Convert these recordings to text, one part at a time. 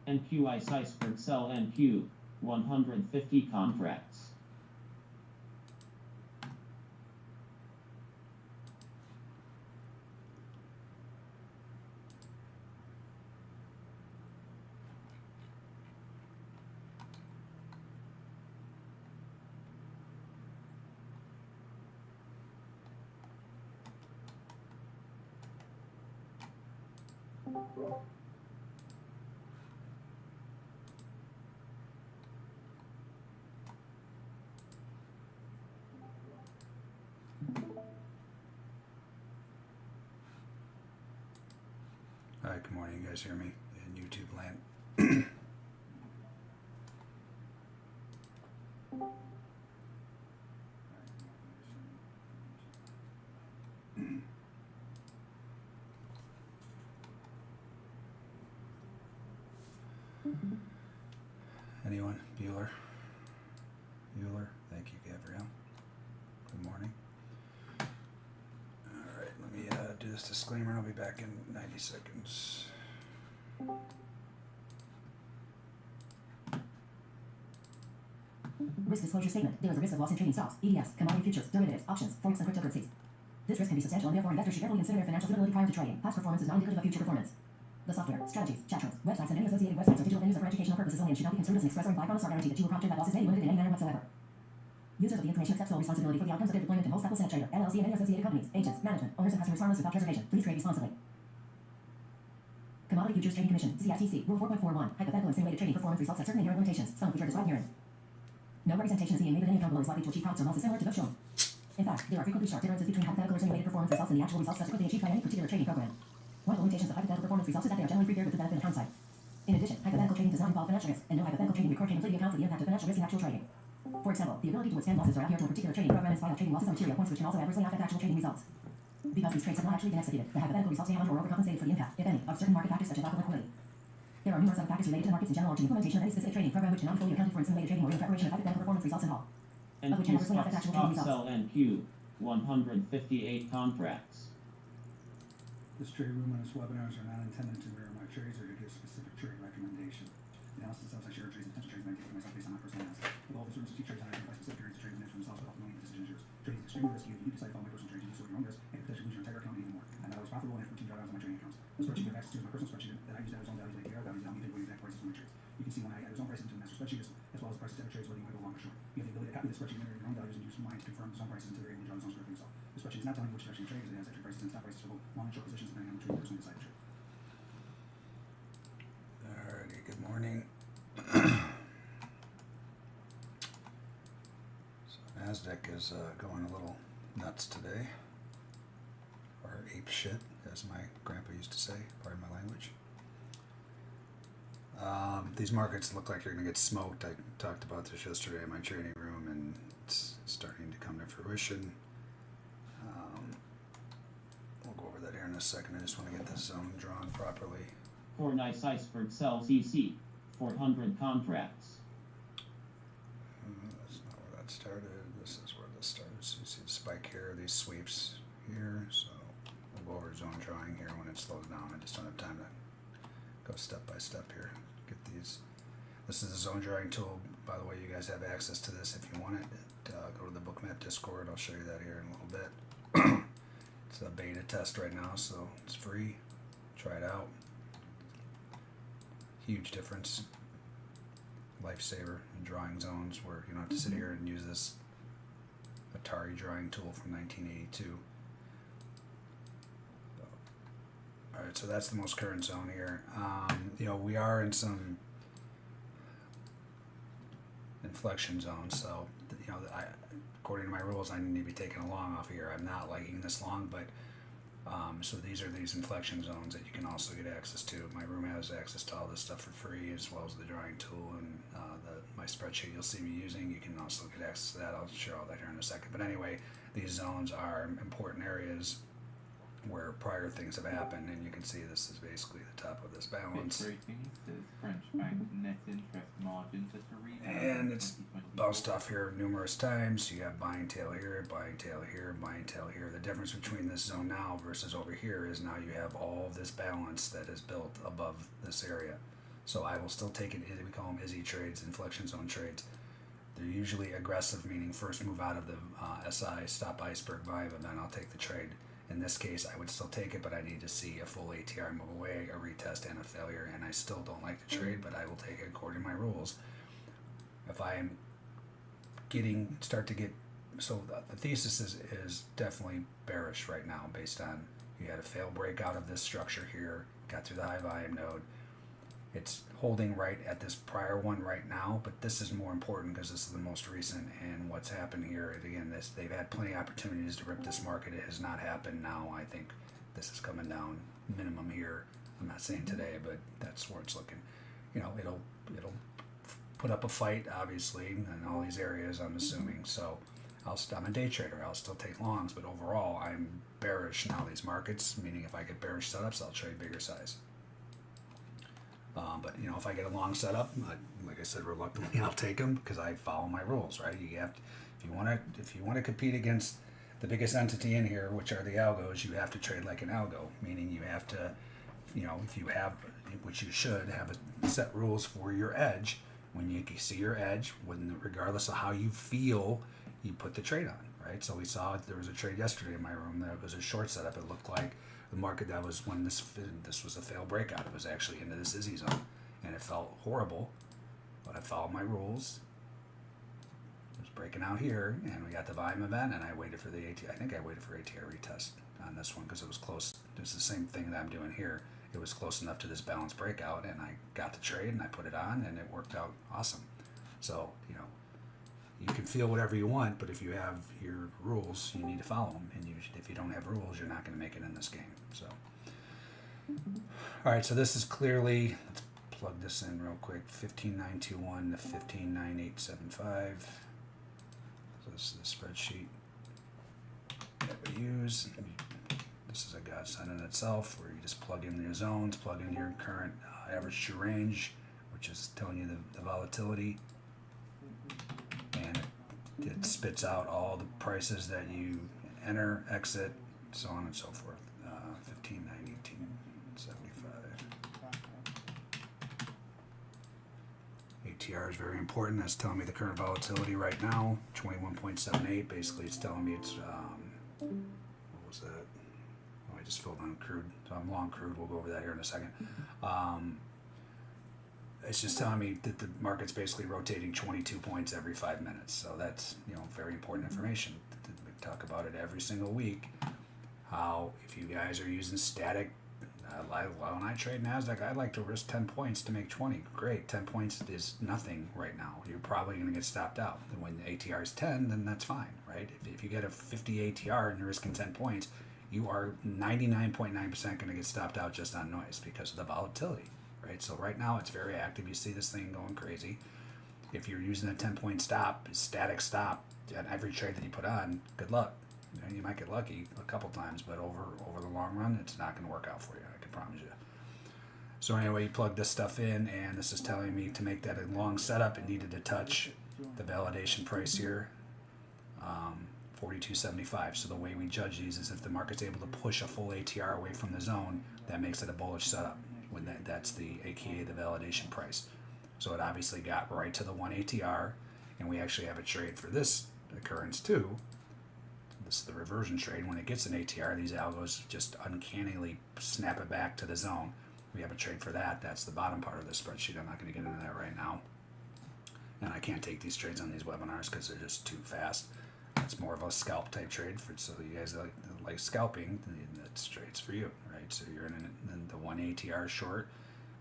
NQ Iceberg sell NQ 150 contracts. Alright, good morning. You guys hear me in YouTube land? Anyone? Bueller? Thank you, Gabrielle. Good morning. Alright, let me do this disclaimer. I'll be back in 90 seconds. Risk disclosure statement. There is a risk of loss in trading stocks, ETFs, commodity futures, derivatives, options, forex, and cryptocurrencies. This risk can be substantial, and therefore investors should carefully consider their financial stability prior to trading. Past performance is not indicative of future performance. The software, strategies, chat rooms, websites, and any associated websites or digital venues are for educational purposes only and should not be construed as an express or implied promise or guarantee that you will profit by losses may be limited in any manner whatsoever. Users of the information accept full responsibility for the outcomes of their deployment in most Apple Trader, LLC, and any associated companies, agents, management, owners, and customers harmless without reservation. Please trade responsibly. Commodity Futures Trading Commission, CFTC, Rule 4.41, hypothetical and simulated trading performance results have certain inherent limitations, some of which are described herein. No representation is being made that any account below is likely to achieve profits or losses similar to those shown. In fact, there are frequently sharp differences between hypothetical or simulated performance results and the actual results subsequently achieved by any particular trading program. One of the limitations of hypothetical performance results is that they are generally prepared with the benefit of hindsight. In addition, hypothetical trading does not involve financial risk, and no hypothetical trading record can completely account for the impact of financial risk in actual trading. For example, the ability to withstand losses or adhere to a particular trading program in spite of trading losses are material points which can also adversely affect actual trading results. Because these trades have not actually been executed, the hypothetical results may have or overcompensated for the impact, if any, of certain market factors such as lack of liquidity. There are numerous other factors related to the markets in general or to the implementation of any specific trading program which cannot be fully accounted for in simulated trading or in preparation of hypothetical performance results at all. NQ stock sell NQ 158 contracts. This trade room and this webinars are not intended to mirror my trades or to give specific trade recommendation. The analysis of I share trades and potential trades may take myself based on my personal analysis. With all the services to trades, I identify specific periods of trades and themselves without knowing the decision is yours. Trading is extremely risky. If you decide to follow my personal trades, you do so at your own risk and could potentially lose your entire account and even more. I'm not always profitable and have routine drawdowns on my trading accounts. The spreadsheet you have access to is my personal spreadsheet that I use to have its own values and APR values and I'll give you exact prices for my trades. You can see when I add its own prices into the master spreadsheet as well as the prices to other trades whether you want to go long or short. You have the ability to copy the spreadsheet and enter your own values and use mine to confirm its own prices until you're able to draw its own spread for yourself. The spreadsheet is not telling you which direction to trade, as it has entry prices and stop prices for both long and short positions depending on the trade you personally decide to trade. Alrighty, good morning. So NASDAQ is going a little nuts today, or ape shit, as my grandpa used to say, pardon my language. These markets look like they're going to get smoked. I talked about this yesterday in my trading room, and it's starting to come to fruition. We'll go over that here in a second. I just want to get this zone drawn properly. For nice iceberg sells EC 400 contracts. That's not where that started. This is where this started. So you see the spike here, these sweeps here. So we'll go over zone drawing here when it slows down. I just don't have time to go step by step here. Get these. This is the zone drawing tool. By the way, you guys have access to this if you want it. Go to the Bookmap Discord. I'll show you that here in a little bit. It's a beta test right now, so it's free. Try it out. Huge difference. Lifesaver in drawing zones where you don't have to sit here and use this Atari drawing tool from 1982. Alright, so that's the most current zone here. We are in some inflection zones, so according to my rules, I need to be taking a long off here. I'm not liking this long, but so these are these inflection zones that you can also get access to. My room has access to all this stuff for free, as well as the drawing tool and my spreadsheet you'll see me using. You can also get access to that. I'll share all that here in a second. But anyway, these zones are important areas where prior things have happened, and you can see this is basically the top of this balance. French bank net interest margin to and it's bounced off here numerous times. You have buying tail here, buying tail here, buying tail here. The difference between this zone now versus over here is now you have all of this balance that is built above this area. So I will still take it. We call them IZZY trades, inflection zone trades. They're usually aggressive, meaning first move out of the SI, stop iceberg volume, and then I'll take the trade. In this case, I would still take it, but I need to see a full ATR move away, a retest, and a failure, and I still don't like the trade, but I will take it according to my rules. If I am start to get, so the thesis is definitely bearish right now based on you had a failed breakout of this structure here, got through the high volume node. It's holding right at this prior one right now, but this is more important because this is the most recent, and what's happened here, again, they've had plenty of opportunities to rip this market. It has not happened now. I think this is coming down minimum here. I'm not saying today, but that's where it's looking. It'll put up a fight, obviously, in all these areas, I'm assuming. So I'm a day trader. I'll still take longs, but overall, I'm bearish now these markets, meaning if I get bearish setups, I'll trade bigger size. But if I get a long setup, like I said, reluctantly I'll take them because I follow my rules, right? You have to, if you want to compete against the biggest entity in here, which are the algos, you have to trade like an algo, meaning you have to, if you have, which you should have a set rules for your edge. When you see your edge, regardless of how you feel, you put the trade on, right? So we saw there was a trade yesterday in my room that was a short setup. It looked like the market that was when this was a failed breakout. It was actually into this IZZY zone, and it felt horrible, but I followed my rules. It was breaking out here, and we got the volume event, and I waited for the ATR. I think I waited for ATR retest on this one because it was close. It's the same thing that I'm doing here. It was close enough to this balance breakout, and I got the trade, and I put it on, and it worked out awesome. So, you can feel whatever you want, but if you have your rules, you need to follow them. And if you don't have rules, you're not going to make it in this game. So, all right, so this is clearly, let's plug this in real quick, 15.921 to 15.9875. So this is the spreadsheet that we use. This is a godsend in itself, where you just plug in your zones, plug in your current average true range, which is telling you the volatility, and it spits out all the prices that you enter, exit, so on and so forth. 15.91875. ATR is very important. That's telling me the current volatility right now, 21.78. Basically, it's telling me it's what was that? Oh, I just filled on crude, so I'm long crude. We'll go over that here in a second. It's just telling me that the market's basically rotating 22 points every 5 minutes. So that's, very important information. We talk about it every single week. How if you guys are using static, when I trade NASDAQ, I like to risk 10 points to make 20. Great, 10 points is nothing right now. You're probably going to get stopped out. And when the ATR is 10, then that's fine, right? If you get a 50 ATR and you're risking 10 points, you are 99.9% going to get stopped out just on noise because of the volatility. Right, so right now it's very active. You see this thing going crazy. If you're using a 10-point stop, a static stop on every trade that you put on, good luck. You might get lucky a couple times, but over the long run, it's not going to work out for you. I can promise you. So anyway, you plug this stuff in, and this is telling me to make that a long setup, it needed to touch the validation price here, 42.75. So the way we judge these is if the market's able to push a full ATR away from the zone, that makes it a bullish setup. When that's the AKA the validation price. So it obviously got right to the 1 ATR, and we actually have a trade for this occurrence too. This is the reversion trade. When it gets an ATR, these algos just uncannily snap it back to the zone. We have a trade for that. That's the bottom part of the spreadsheet. I'm not going to get into that right now. And I can't take these trades on these webinars because they're just too fast. It's more of a scalp type trade, so you guys like scalping, that's trades for you, right? So you're in the 1 ATR short,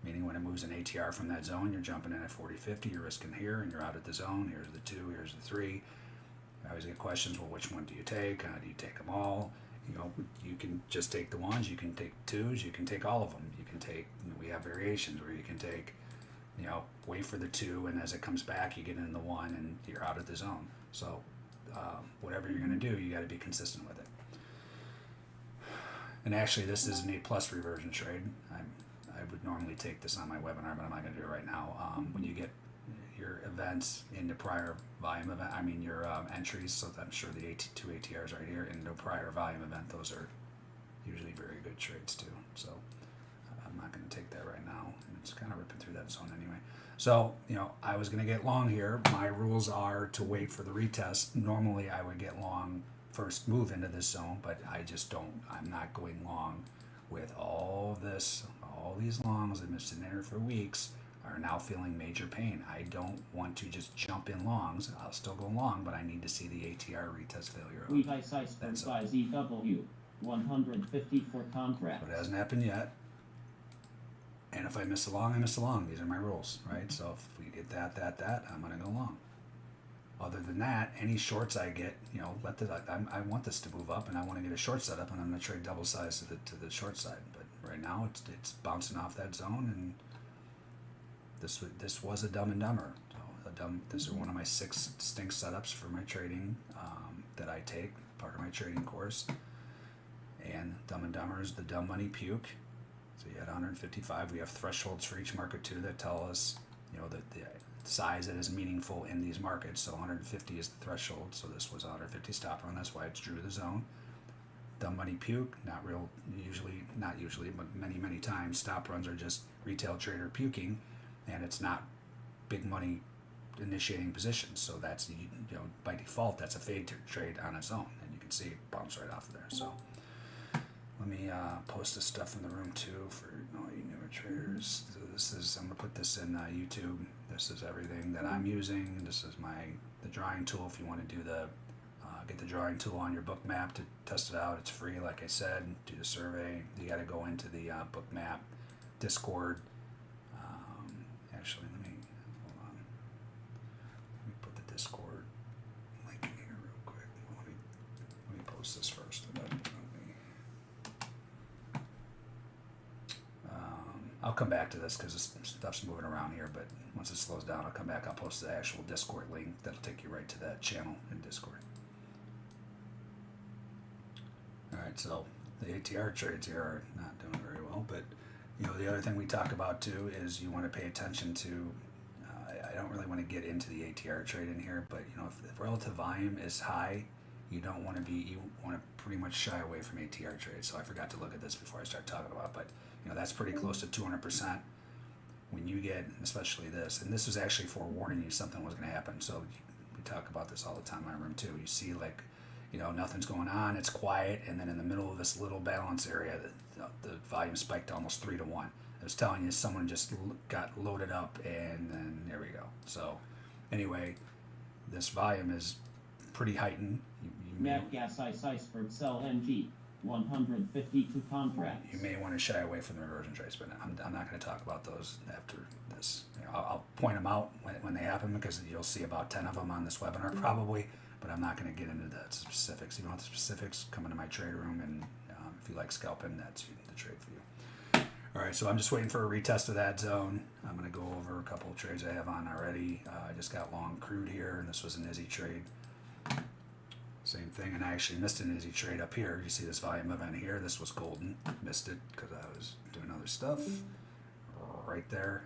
meaning when it moves an ATR from that zone, you're jumping in at 40.50, you're risking here, and you're out at the zone. Here's the 2, here's the 3. I always get questions, well, which one do you take? Do you take them all? You can just take the ones, you can take twos, you can take all of them. You can take, we have variations where you can take, wait for the 2, and as it comes back, you get in the 1, and you're out of the zone. So whatever you're going to do, you got to be consistent with it. And actually, this is an A+ reversion trade. I would normally take this on my webinar, but I'm not going to do it right now. When you get your events into prior volume event, your entries, so I'm sure the 2 ATRs right here into prior volume event, those are usually very good trades too. So I'm not going to take that right now. And it's kind of ripping through that zone anyway. So, you know, I was going to get long here. My rules are to wait for the retest. Normally I would get long first move into this zone, but I just don't. I'm not going long with all this, all these longs that have been sitting there for weeks are now feeling major pain. I don't want to just jump in longs. I'll still go long, but I need to see the ATR retest failure. Levi's iceberg size EW 150 for contracts. But it hasn't happened yet. And if I miss a long, I miss a long. These are my rules, right? So if we get that, I'm going to go long. Other than that, any shorts I get, you know, I want this to move up, and I want to get a short setup, and I'm going to trade double size to the short side. But right now, it's bouncing off that zone, and this was a Dumb and Dumber. So this is one of my 6 distinct setups for my trading that I take, part of my trading course. And Dumb and Dumber is the dumb money puke. So you had 155. We have thresholds for each market too that tell us, you know, the size that is meaningful in these markets. So 150 is the threshold. So this was 150 stop run. That's why it's drew the zone. Dumb money puke, not usually, but many times stop runs are just retail trader puking, and it's not big money initiating positions. So that's, you know, by default that's a fade trade on its own, and you can see it bounce right off of there. So let me post this stuff in the room too for all you newer traders. So I'm gonna put this in YouTube. This is everything that I'm using. This is the drawing tool. If you want to do get the drawing tool on your Bookmap to test it out, it's free. Like I said, do the survey. You got to go into the Bookmap Discord. Actually, hold on. Let me put the Discord link in here real quick. Let me post this first. I'll come back to this because this stuff's moving around here, but once it slows down, I'll come back. I'll post the actual Discord link. That'll take you right to that channel in Discord. Alright, so the ATR trades here are not doing very well, but you know, the other thing we talk about too is you want to pay attention to, I don't really want to get into the ATR trade in here, but you know, if relative volume is high, you want to pretty much shy away from ATR trades. So I forgot to look at this before I start talking about it, but you know, that's pretty close to 200%. When you get, especially this, and this was actually forewarning you something was going to happen. So we talk about this all the time in my room too. You see, like, you know, nothing's going on, it's quiet, and then in the middle of this little balance area, the volume spiked to almost 3 to 1. I was telling you, someone just got loaded up, and then there we go. So anyway, this volume is pretty heightened. Nat gas iceberg sell NG 152 contracts. You may want to shy away from the reversion trades, but I'm not going to talk about those after this. You know, I'll point them out when they happen, because you'll see about 10 of them on this webinar probably, but I'm not going to get into the specifics. If you want the specifics, come into my trade room, and if you like scalping, that's the trade for you. All right, so I'm just waiting for a retest of that zone. I'm going to go over a couple of trades I have on already. I just got long crude here, and this was an Izzy trade. Same thing, and I actually missed an Izzy trade up here. You see this volume event here. This was golden. Missed it because I was doing other stuff. Right there.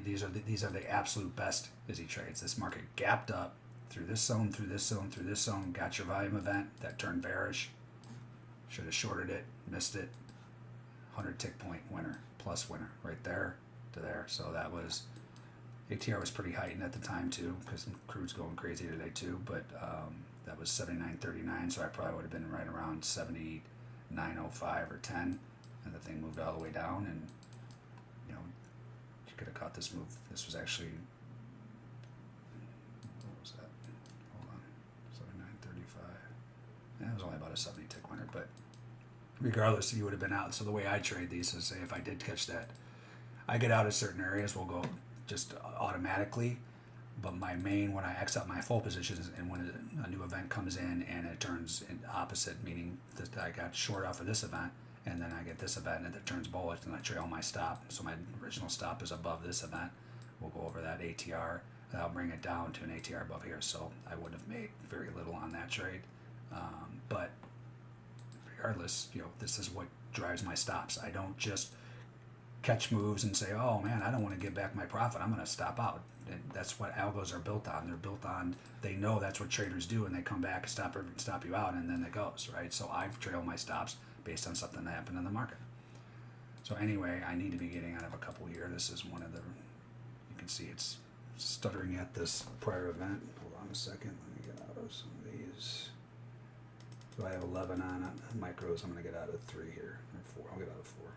These are the absolute best Izzy trades. This market gapped up through this zone, through this zone, through this zone. Got your volume event that turned bearish. Should have shorted it. Missed it. 100 tick point winner, plus winner, right there to there. So that was. ATR was pretty heightened at the time too, because crude's going crazy today too, but that was 79.39, so I probably would have been right around 79.05 or 10, and the thing moved all the way down, and you know, you could have caught this move. This was actually, what was that? Hold on, 79.35. Yeah, it was only about a 70 tick winner, but regardless, you would have been out. So the way I trade these is, say if I did catch that, I get out of certain areas, we'll go just automatically, but my main, when I X out my full positions, and when a new event comes in and it turns in opposite, meaning that I got short off of this event, and then I get this event and it turns bullish, and I trail my stop. So my original stop is above this event. We'll go over that ATR. That'll bring it down to an ATR above here. So I would have made very little on that trade, but regardless, you know, this is what drives my stops. I don't just catch moves and say, oh man, I don't want to give back my profit, I'm going to stop out. And that's what algos are built on. They're built on, they know that's what traders do, and they come back and stop you out, and then it goes, right? So I've trailed my stops based on something that happened in the market. So anyway, I need to be getting out of a couple here. This is one of the, you can see it's stuttering at this prior event. Hold on a second, let me get out of some of these. So I have 11 on micros. I'm going to get out of 3 here, or 4. I'll get out of 4.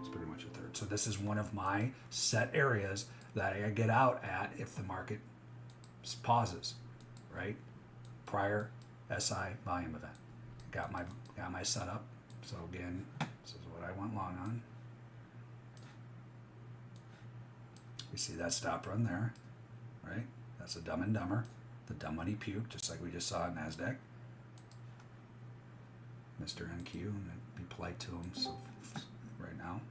It's pretty much a third. So this is one of my set areas that I get out at if the market pauses, right? Prior SI volume event. Got my setup. So again, this is what I went long on. You see that stop run there, right? That's a Dumb and Dumber. The dumb money puke, just like we just saw in NASDAQ. Mr. NQ, and I'd be polite to him. So right now,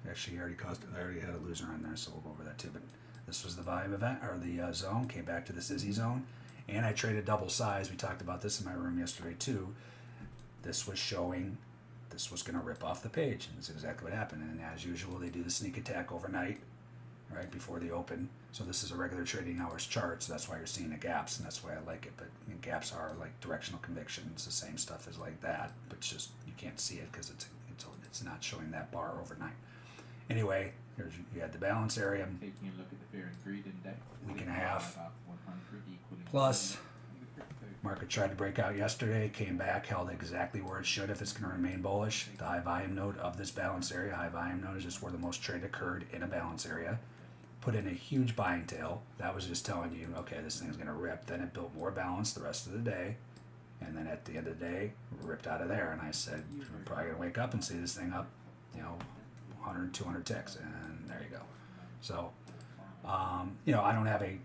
actually, I already had a loser on there, so we'll go over that too. But this was the volume event, or the zone. Came back to this Izzy zone, and I traded double size. We talked about this in my room yesterday too. This was showing this was going to rip off the page, and that's exactly what happened. And as usual, they do the sneak attack overnight, right before the open. So this is a regular trading hours chart, so that's why you're seeing the gaps, and that's why I like it. But I mean, gaps are like directional conviction. It's the same stuff as like that, but just you can't see it because it's not showing that bar overnight. Anyway, here's you had the balance area. Taking a look at the fear and greed index. Week and a half. About 100 equaling Plus, the crypto. market tried to break out yesterday, came back, held exactly where it should if it's going to remain bullish. The high volume node of this balance area, high volume node is just where the most trade occurred in a balance area. Put in a huge buying tail. That was just telling you, okay, this thing's going to rip. Then it built more balance the rest of the day. And then at the end of the day, ripped out of there. And I said, we're probably going to wake up and see this thing up, 100, 200 ticks. And there you go. So, I don't have a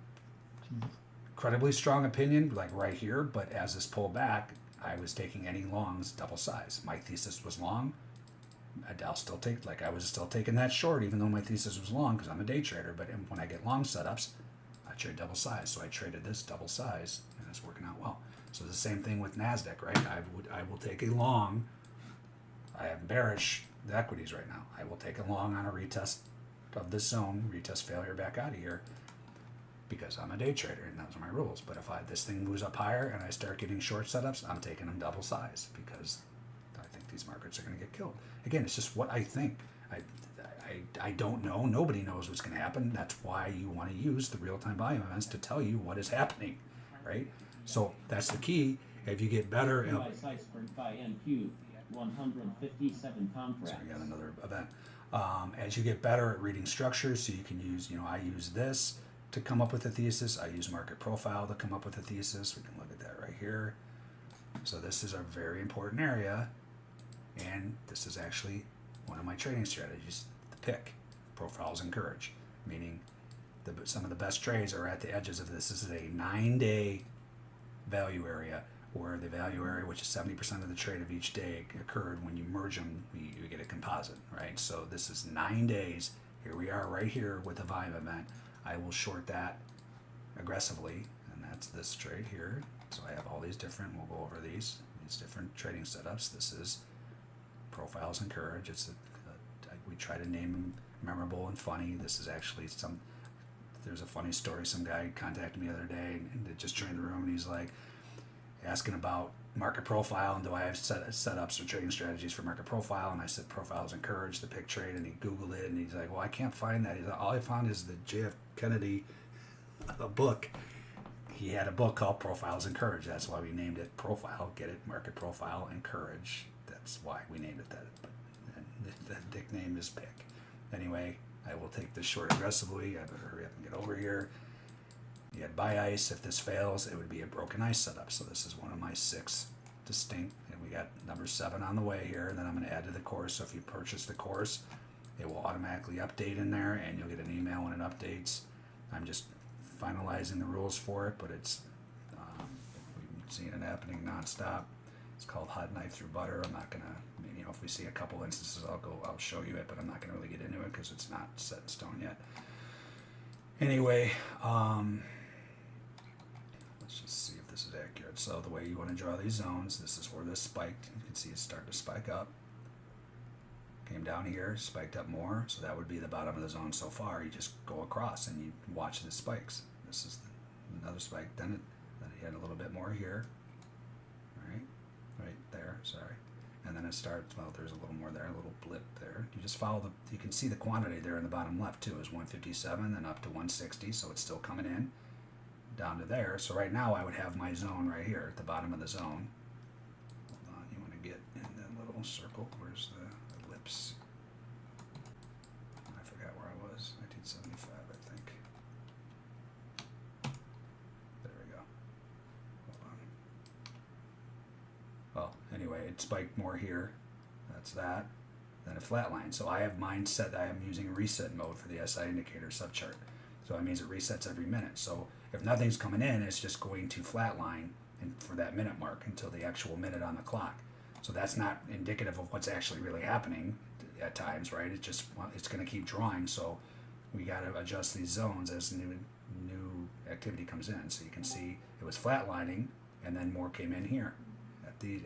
incredibly strong opinion like right here, but as this pulled back, I was taking any longs double size. My thesis was long. I'll still take, I was still taking that short, even though my thesis was long, because I'm a day trader. But when I get long setups, I trade double size. So I traded this double size, and it's working out well. So the same thing with NASDAQ, right? I will take a long. I am bearish the equities right now. I will take a long on a retest of this zone, retest failure back out of here, because I'm a day trader, and those are my rules. But if this thing moves up higher and I start getting short setups, I'm taking them double size, because I think these markets are going to get killed. Again, it's just what I think. I don't know. Nobody knows what's going to happen. That's why you want to use the real-time volume events to tell you what is happening, right? So that's the key. If you get better... US iceberg by NQ, 157 contracts. So we got another event. As you get better at reading structures, so you can use, I use this to come up with a thesis. I use market profile to come up with a thesis. We can look at that right here. So this is a very important area. And this is actually one of my trading strategies, the pick. Profiles encourage, meaning some of the best trades are at the edges of this. This is a 9-day value area, where the value area, which is 70% of the trade of each day, occurred. When you merge them, you get a composite, right? So this is 9 days. Here we are right here with the volume event. I will short that aggressively, and that's this trade here. So I have all these different, we'll go over these different trading setups. This is profiles encourage. We try to name them memorable and funny. This is actually there's a funny story. Some guy contacted me the other day and they just joined the room, and he's like asking about market profile and do I have setups or trading strategies for market profile, and I said profiles encourage the pick trade, and he Googled it and he's like, well, I can't find that. He's like, all I found is the JF Kennedy book. He had a book called Profiles Encourage. That's why we named it Profile. Get it? Market Profile Encourage. That's why we named it that. But the nickname is Pick. Anyway, I will take this short aggressively. I better hurry up and get over here. You had buy ice. If this fails, it would be a broken ice setup. So this is one of my 6 distinct. And we got number 7 on the way here. And then I'm going to add to the course. So if you purchase the course, it will automatically update in there, and you'll get an email when it updates. I'm just finalizing the rules for it, but it's we've seen it happening nonstop. It's called hot knife through butter. I'm not gonna, if we see a couple instances, I'll show you it, but I'm not gonna really get into it because it's not set in stone yet. Anyway, let's just see if this is accurate. So the way you want to draw these zones, this is where this spiked. You can see it's starting to spike up. Came down here, spiked up more, so that would be the bottom of the zone so far. You just go across and you watch the spikes. This is another spike. Then it had a little bit more here, right there. Sorry, and then it starts, well, there's a little more there, a little blip there. You just follow you can see the quantity there in the bottom left too, is 157, then up to 160, so it's still coming in, down to there. So right now I would have my zone right here at the bottom of the zone. Hold on, you want to get in that little circle, where's the ellipse? I forgot where I was, 1975, I think. There we go. Hold on. Well, anyway, it spiked more here. That's that. Then a flat line. So I have mine set, I am using reset mode for the SI indicator subchart. So that means it resets every minute. So if nothing's coming in, it's just going to flatline and for that minute mark until the actual minute on the clock. So that's not indicative of what's actually really happening at times, right? It's just, it's going to keep drawing. So we got to adjust these zones as new activity comes in. So you can see it was flatlining, and then more came in here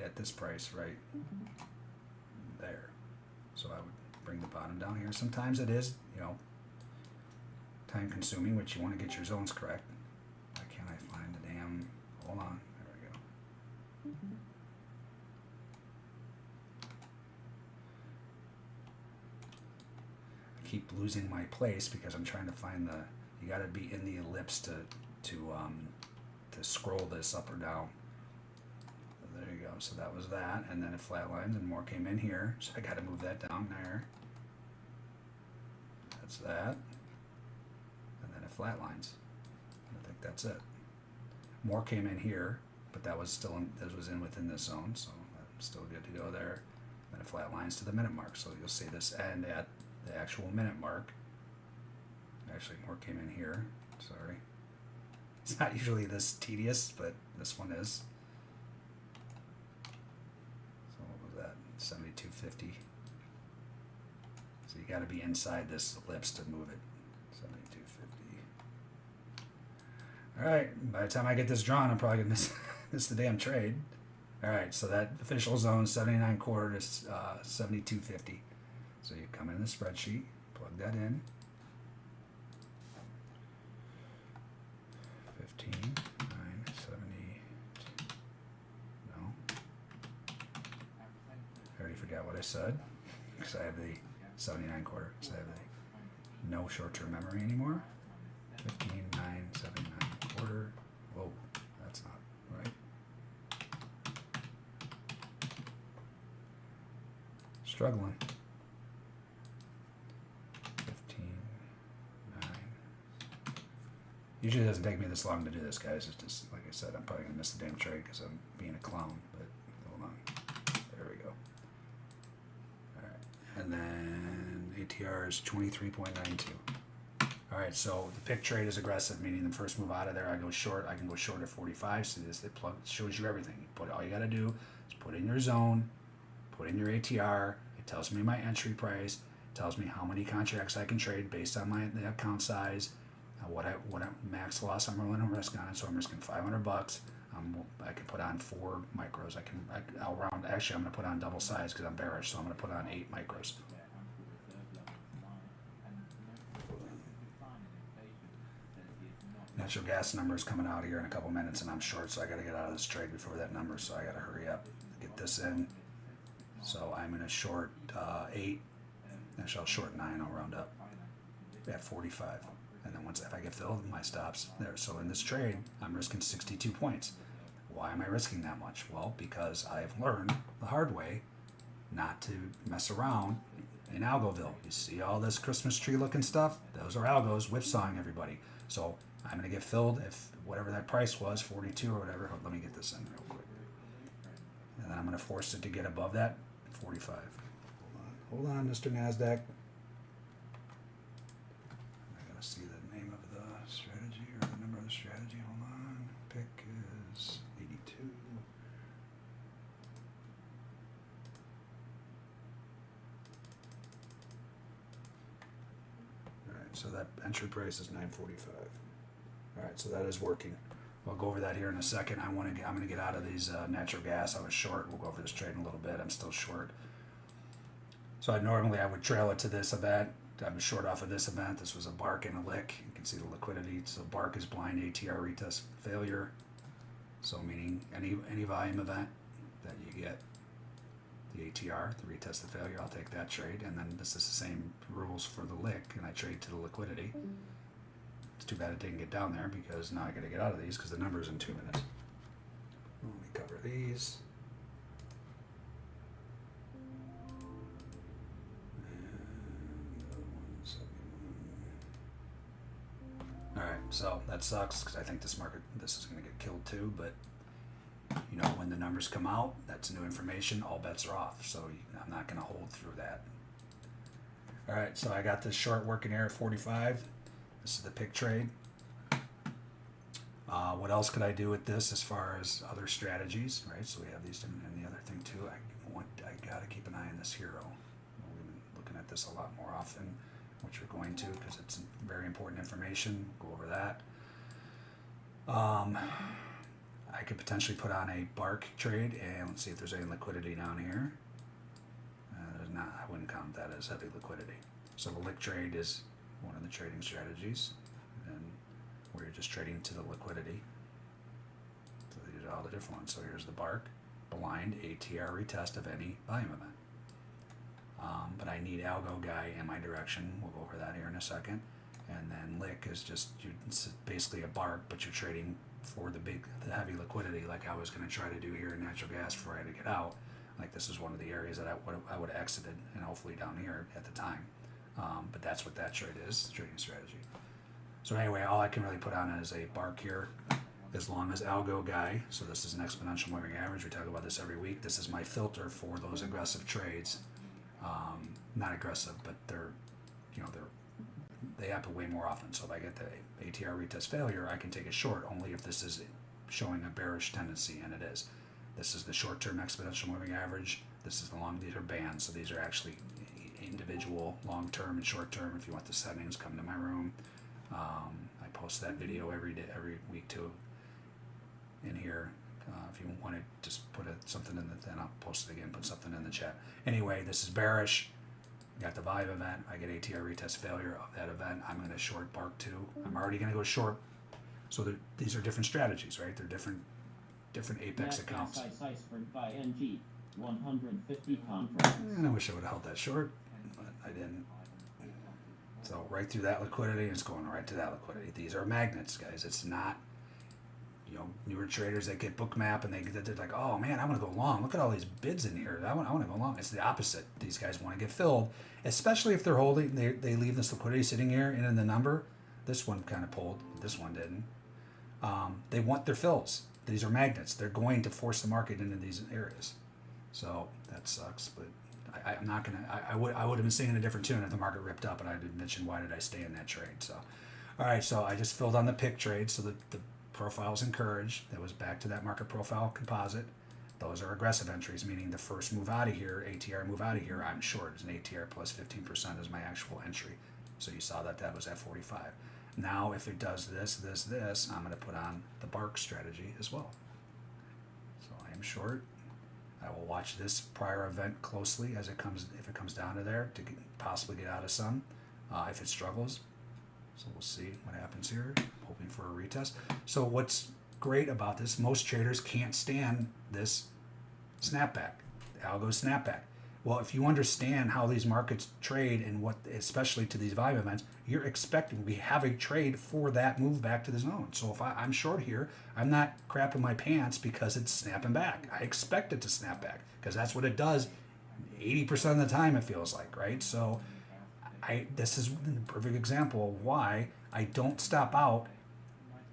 at this price right there. So I would bring the bottom down here. Sometimes it is, you know, time consuming, which you want to get your zones correct. Why can't I find the damn, hold on, there we go. I keep losing my place because I'm trying to find the, you got to be in the ellipse to scroll this up or down. There you go. So that was that, and then it flatlines and more came in here. So I got to move that down there. That's that, and then it flatlines. I think that's it. More came in here, but that was still in, this was in within this zone, so I'm still good to go there. Then it flatlines to the minute mark. So you'll see this end at the actual minute mark. Actually, more came in here. Sorry, it's not usually this tedious, but this one is. 7250. So you got to be inside this ellipse to move it. 7250. All right. By the time I get this drawn, I'm probably gonna miss the damn trade. All right. So that official zone 79 quarter to 7250. So you come in the spreadsheet, plug that in. 15, 9, 70. No. I already forgot what I said because I have the 79 quarter. So I have the no short-term memory anymore. 15, 9, 79 quarter. Whoa, that's not right. Struggling. 15, 9. Usually it doesn't take me this long to do this, guys. It's just, like I said, I'm probably going to miss the damn trade because I'm being a clown. But hold on. There we go. And then ATR is 23.92. All right, so the pick trade is aggressive, meaning the first move out of there, I go short. I can go short at 45. So this it shows you everything. All you got to do is put in your zone, put in your ATR. It tells me my entry price. It tells me how many contracts I can trade based on the account size, what max loss I'm willing to risk on it. So I'm risking $500. I can put on 4 micros. I'll round. Actually, I'm going to put on double size because I'm bearish, so I'm going to put on 8 micros. Natural gas number is coming out here in a couple minutes, and I'm short, so I got to get out of this trade before that number. So I got to hurry up, get this in. So I'm going to short 8. Actually, I'll short 9. I'll round up at 45. And then if I get filled, my stops there. So in this trade, I'm risking 62 points. Why am I risking that much? Well, because I've learned the hard way not to mess around in Algoville. You see all this Christmas tree looking stuff? Those are algos whipsawing everybody. So I'm going to get filled if whatever that price was, 42 or whatever. Let me get this in real quick. And then I'm going to force it to get above that, 45. Hold on, Mr. NASDAQ. See the name of the strategy or the number of the strategy. Hold on. Pick is 82. All right, so that entry price is 945. All right, so that is working. We'll go over that here in a second. I'm going to get out of these natural gas. I was short. We'll go over this trade in a little bit. I'm still short. So I would trail it to this event. I'm short off of this event. This was a bark and a lick. You can see the liquidity. So bark is blind ATR retest failure. So meaning any volume event that you get the ATR, the retest the failure, I'll take that trade, and then this is the same rules for the lick, and I trade to the liquidity. It's too bad it didn't get down there, because now I gotta get out of these because the number's in 2 minutes. Let me cover these. Alright, so that sucks because I think this is going to get killed too, but you know, when the numbers come out, that's new information, all bets are off, so I'm not going to hold through that. Alright, so I got this short working area at 45. This is the pick trade. What else could I do with this as far as other strategies, right? So we have these, and the other thing too, I got to keep an eye on this hero. We've been looking at this a lot more often, which we're going to because it's very important information. Go over that. I could potentially put on a bark trade and let's see if there's any liquidity down here. There's not. I wouldn't count that as heavy liquidity. So the lick trade is one of the trading strategies, and where you're just trading to the liquidity. So these are all the different ones. So here's the bark, blind ATR retest of any volume event. But I need algo guy in my direction. We'll go over that here in a second. And then lick is just it's basically a bark, but you're trading for the heavy liquidity, like I was going to try to do here in natural gas before I had to get out. Like this is one of the areas that I would have exited, and hopefully down here at the time. But that's what that trade is, trading strategy. So anyway, all I can really put on is a bark here, as long as algo guy. So this is an exponential moving average. We talk about this every week. This is my filter for those aggressive trades. Not aggressive, but they happen way more often. So if I get the ATR retest failure, I can take a short only if this is showing a bearish tendency, and it is. This is the short-term exponential moving average. This is these are bands, so these are actually individual long-term and short-term. If you want the settings, come to my room. I post that video every week too in here. If you want to just put something in then I'll post it again, put something in the chat. Anyway, this is bearish. Got the volume event. I get ATR retest failure of that event. I'm going to short bark too. I'm already going to go short. So these are different strategies, right? They're different apex accounts. Iceberg by NG, 150 contracts. And I wish I would have held that short, but I didn't. So right through that liquidity, and it's going right to that liquidity. These are magnets, guys. It's not, newer traders that get Bookmap and they're like, oh man, I want to go long. Look at all these bids in here. I want to go long. It's the opposite. These guys want to get filled, especially if they're holding. They leave this liquidity sitting here and in the number. This one kind of pulled. This one didn't. They want their fills. These are magnets. They're going to force the market into these areas. So that sucks, but I'm not gonna. I would have been singing a different tune if the market ripped up, and I didn't mention why did I stay in that trade. So, all right. So I just filled on the pick trade, so the profile's encouraged. That was back to that market profile composite. Those are aggressive entries, meaning the first move out of here, ATR move out of here, I'm short. It's an ATR plus 15% is my actual entry. So you saw that was at 45. Now, if it does this, I'm going to put on the bark strategy as well. So I am short. I will watch this prior event closely if it comes down to there to possibly get out of some. If it struggles, so we'll see what happens here. Hoping for a retest. So what's great about this? Most traders can't stand this snapback, the algo snapback. Well, if you understand how these markets trade and what, especially to these volume events, you're expecting we have a trade for that move back to the zone. So if I'm short here, I'm not crapping my pants because it's snapping back. I expect it to snap back because that's what it does 80% of the time, it feels like, right? So this is a perfect example of why I don't stop out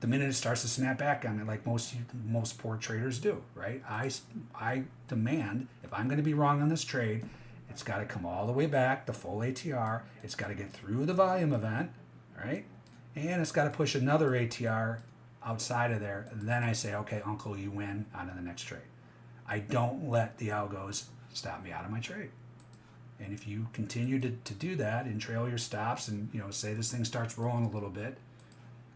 the minute it starts to snap back on it, like most poor traders do, right? I demand, if I'm going to be wrong on this trade, it's got to come all the way back, the full ATR. It's got to get through the volume event, right? And it's got to push another ATR outside of there. And then I say, okay, uncle, you win on to the next trade. I don't let the algos stop me out of my trade. And if you continue to do that and trail your stops and, say this thing starts rolling a little bit,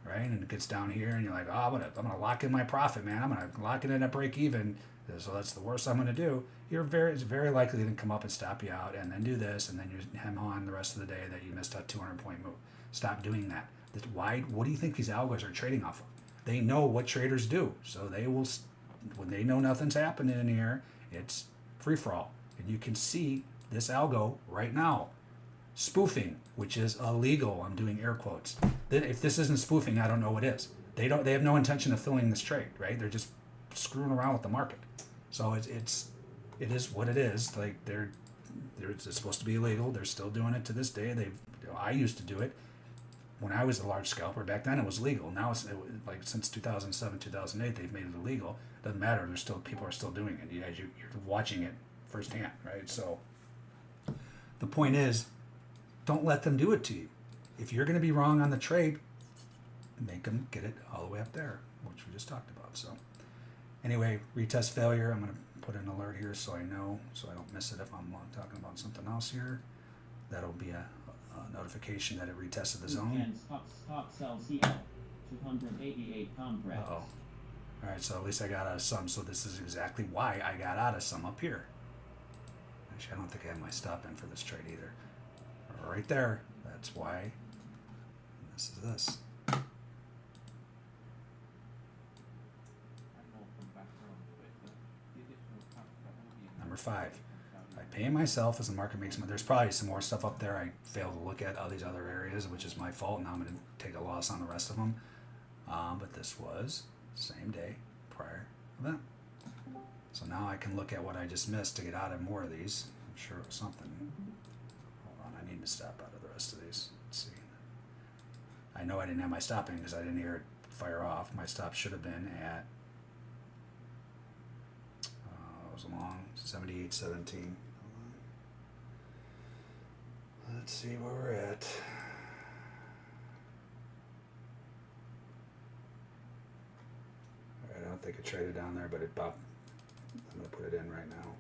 right? And it gets down here and you're like, oh, I'm gonna lock in my profit, man. I'm gonna lock it in at break even. So that's the worst I'm gonna do. It's very likely to come up and stop you out and then do this, and then you hem on the rest of the day that you missed a 200-point move. Stop doing that. What do you think these algos are trading off of? They know what traders do. So they will, when they know nothing's happening in here, it's free for all. And you can see this algo right now. Spoofing, which is illegal. I'm doing air quotes. Then if this isn't spoofing, I don't know what is. They have no intention of filling this trade, right? They're just screwing around with the market. So it is what it is. Like it's supposed to be illegal. They're still doing it to this day. I used to do it when I was a large scalper. Back then it was legal. Now it's like since 2007, 2008, they've made it illegal. Doesn't matter. People are still doing it. You're watching it firsthand, right? So the point is, don't let them do it to you. If you're going to be wrong on the trade, make them get it all the way up there, which we just talked about. So anyway, retest failure. I'm going to put an alert here so I know, so I don't miss it if I'm talking about something else here. That'll be a notification that it retested the zone. And stocks LCL, 288 contracts. Uh-oh. All right, so at least I got out of some. So this is exactly why I got out of some up here. Actually, I don't think I have my stop in for this trade either. Right there. That's why. This is this. Number 5. I pay myself as the market makes money. There's probably some more stuff up there I failed to look at, all these other areas, which is my fault. Now I'm going to take a loss on the rest of them. But this was same day, prior event. So now I can look at what I just missed to get out of more of these. I'm sure it was something. Hold on, I need to stop out of the rest of these. Let's see. I know I didn't have my stop in because I didn't hear it fire off. My stop should have been at, it was along 78.17. Let's see where we're at. I don't think it traded down there, but it popped. I'm going to put it in right now.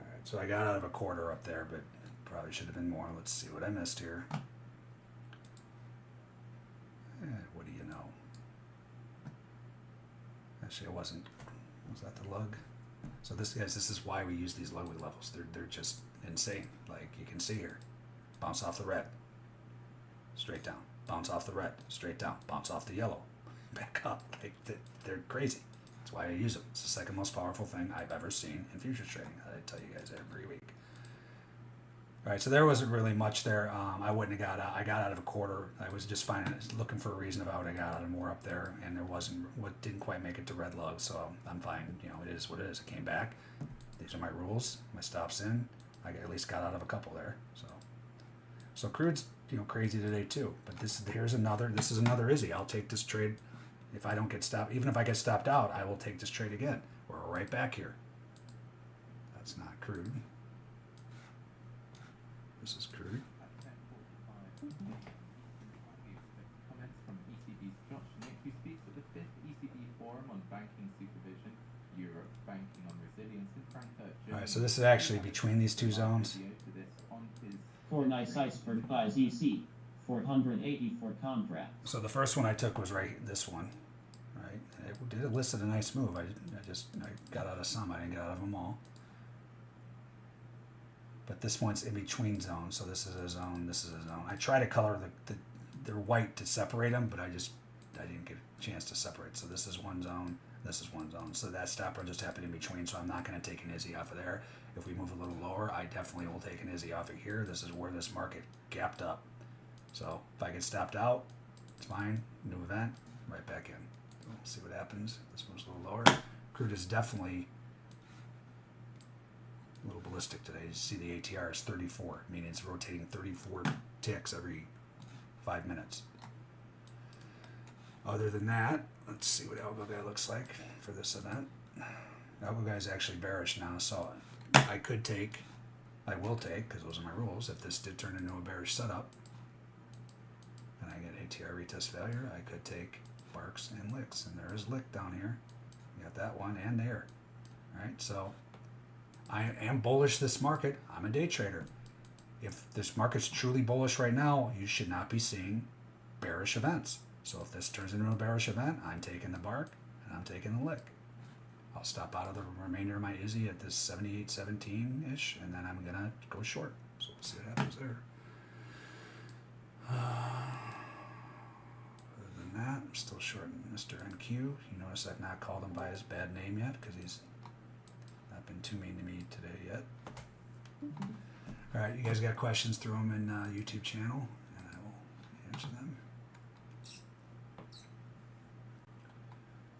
Alright, so I got out of a quarter up there, but probably should have been more. Let's see what I missed here. What do you know? Actually, it wasn't. Was that the lug? So this is why we use these lugly levels. They're just insane. Like you can see here. Bounce off the red. Straight down. Bounce off the red. Straight down. Bounce off the yellow. Back up. Like they're crazy. That's why I use them. It's the second most powerful thing I've ever seen in futures trading. I tell you guys every week. All right, so there wasn't really much there. I wouldn't have got out. I got out of a quarter. I was just looking for a reason about I got out of more up there, and there wasn't. What didn't quite make it to red lug, so I'm fine. You know, it is what it is. I came back. These are my rules. My stops in. I at least got out of a couple there. So crude's crazy today too. But this is another Izzy. I'll take this trade. If I don't get stopped, even if I get stopped out, I will take this trade again. We're right back here. That's not crude. This is crude. Comments from ECB's Josh Nick, who speaks at the 5th ECB Forum on Banking Supervision, Europe, Banking on Resilience in Frankfurt, Germany. All right, so this is actually between these two zones. For nice iceberg buys EC, 484 contracts. So the first one I took was this one, right? It listed a nice move. I got out of some. I didn't get out of them all. But this one's in between zones. So this is a zone. This is a zone. I try to color they're white to separate them, but I didn't get a chance to separate. So this is one zone. This is one zone. So that stopper just happened in between. So I'm not going to take an Izzy off of there. If we move a little lower, I definitely will take an Izzy off of here. This is where this market gapped up. So if I get stopped out, it's fine. New event, right back in. We'll see what happens. This moves a little lower. Crude is definitely a little ballistic today. You see the ATR is 34, meaning it's rotating 34 ticks every 5 minutes. Other than that, let's see what Algo Guy looks like for this event. Algo Guy is actually bearish now, so I will take, because those are my rules, if this did turn into a bearish setup, and I get ATR retest failure, I could take Barks and Licks, and there is Lick down here. You got that one and there. All right, so I am bullish this market. I'm a day trader. If this market's truly bullish right now, you should not be seeing bearish events. So if this turns into a bearish event, I'm taking the Bark and I'm taking the Lick. I'll stop out of the remainder of my Izzy at this 78.17-ish, and then I'm going to go short. So we'll see what happens there. Other than that, I'm still short Mr. NQ. You notice I've not called him by his bad name yet because he's not been been too mean to me today yet. All right, you guys got questions? Throw them in YouTube channel, and I will answer them.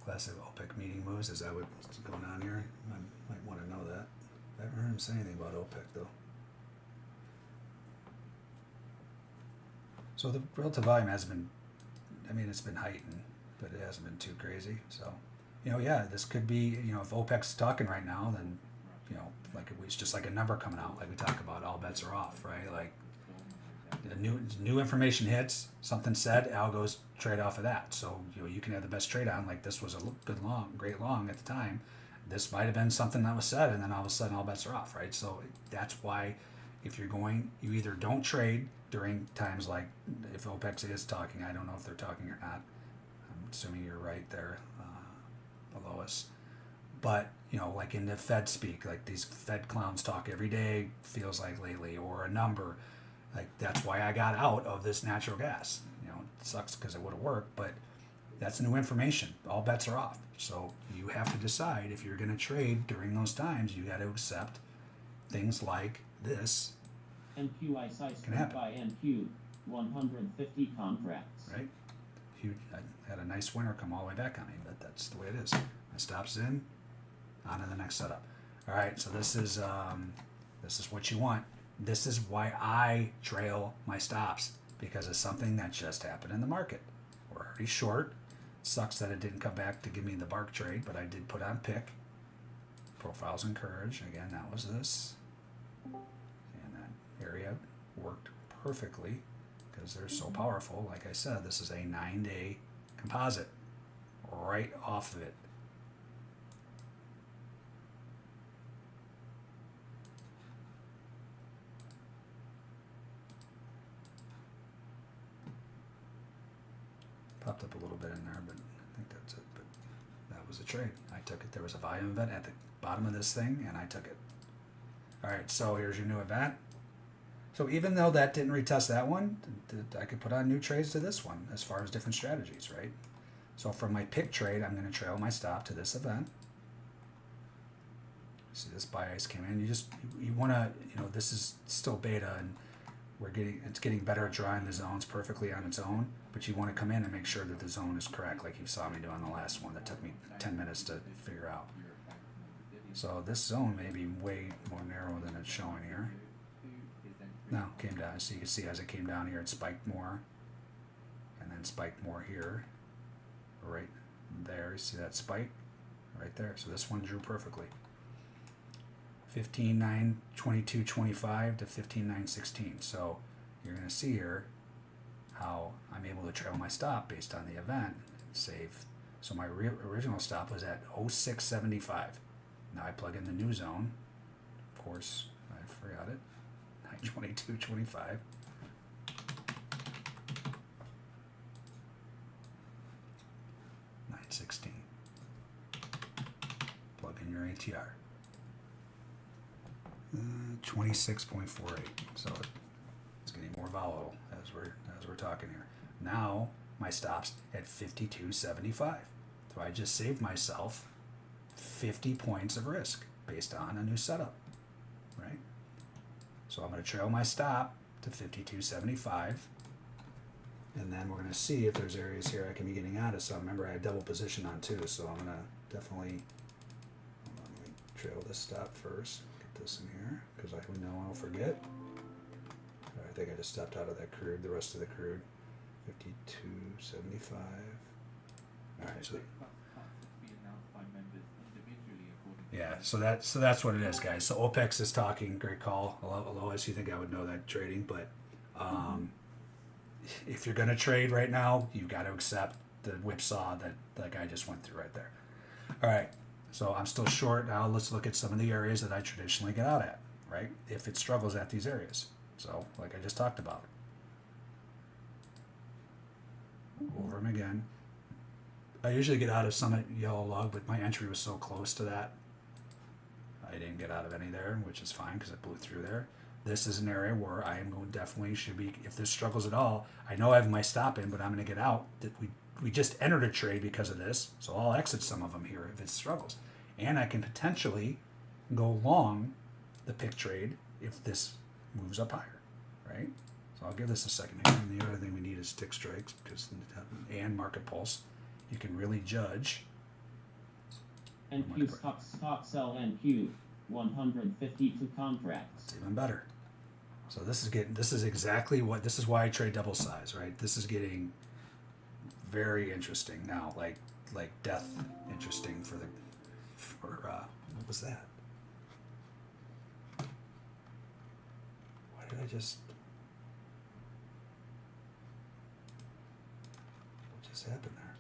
Classic OPEC meeting moves. Is that what's going on here? I might want to know that. I haven't heard him say anything about OPEC though. So the relative volume hasn't been, I mean, it's been heightened, but it hasn't been too crazy. So, you know, yeah, this could be, you know, if OPEC's talking right now, then, you know, like it's just like a number coming out, like we talk about, all bets are off, right? Like the new information hits, something said, Al goes trade off of that. So, you know, you can have the best trade on, like this was a good long, great long at the time. This might have been something that was said, and then all of a sudden all bets are off, right? So that's why if you're going, you either don't trade during times like if OPEC is talking. I don't know if they're talking or not. I'm assuming you're right there, below us. But, you know, like in the Fed speak, like these Fed clowns talk every day, feels like lately, or a number. Like that's why I got out of this natural gas. You know, it sucks because it would have worked, but that's new information. All bets are off. So you have to decide if you're going to trade during those times. You got to accept things like this. NQ Ice Iceberg by NQ, 150 contracts. Right? Huge. I had a nice winter come all the way back on me, but that's the way it is. My stops in, on to the next setup. All right, so this is what you want. This is why I trail my stops, because it's something that just happened in the market. We're already short. Sucks that it didn't come back to give me the bark trade, but I did put on pick. Profiles encourage. Again, that was this. And that area worked perfectly because they're so powerful. Like I said, this is a 9-day composite right off of it. Popped up a little bit in there, but I think that's it. But that was a trade. I took it. There was a volume event at the bottom of this thing, and I took it. All right, so here's your new event. So even though that didn't retest that one, I could put on new trades to this one as far as different strategies, right? So from my pick trade, I'm going to trail my stop to this event. See, this buy ice came in. You want to, you know, this is still beta, and it's getting better at drawing the zones perfectly on its own, but you want to come in and make sure that the zone is correct, like you saw me do on the last one that took me 10 minutes to figure out. So this zone may be way more narrow than it's showing here. No, came down. So you can see as it came down here, it spiked more, and then spiked more here, right there. You see that spike right there? So this one drew perfectly. 15.9, 22.25 to 15.9.16. So you're going to see here how I'm able to trail my stop based on the event. Save. So my original stop was at 06.75. Now I plug in the new zone. Of course, I forgot it. 9.22.25. $9.16. Plug in your ATR. 26.48. So it's getting more volatile as we're talking here. Now my stop's at 52.75. So I just saved myself 50 points of risk based on a new setup, right? So I'm going to trail my stop to 52.75, and then we're going to see if there's areas here I can be getting out of. So remember, I had double position on too, so I'm going to definitely, hold on, let me trail this stop first. Get this in here because I know I'll forget. I think I just stepped out of that crude, the rest of the crude. 52.75. All right, so yeah, so that's what it is, guys. So OPEX is talking. Great call, Lois. You think I would know that trading, but if you're gonna trade right now, you've got to accept the whipsaw that guy just went through right there. All right, so I'm still short now. Let's look at some of the areas that I traditionally get out at, right? If it struggles at these areas, so like I just talked about. Go over them again. I usually get out of some at yellow lug, but my entry was so close to that. I didn't get out of any there, which is fine because it blew through there. This is an area where I am going definitely should be, if this struggles at all, I know I have my stop in, but I'm going to get out. That we just entered a trade because of this, so I'll exit some of them here if it struggles. And I can potentially go long the pick trade if this moves up higher, right? So I'll give this a second here. And the other thing we need is tick strikes and market pulse. You can really judge. NQ stock sell NQ 152 contracts. It's even better. So this is exactly what, this is why I trade double size, right? This is getting very interesting now, like death interesting for what was that? Why did I just, what just happened there?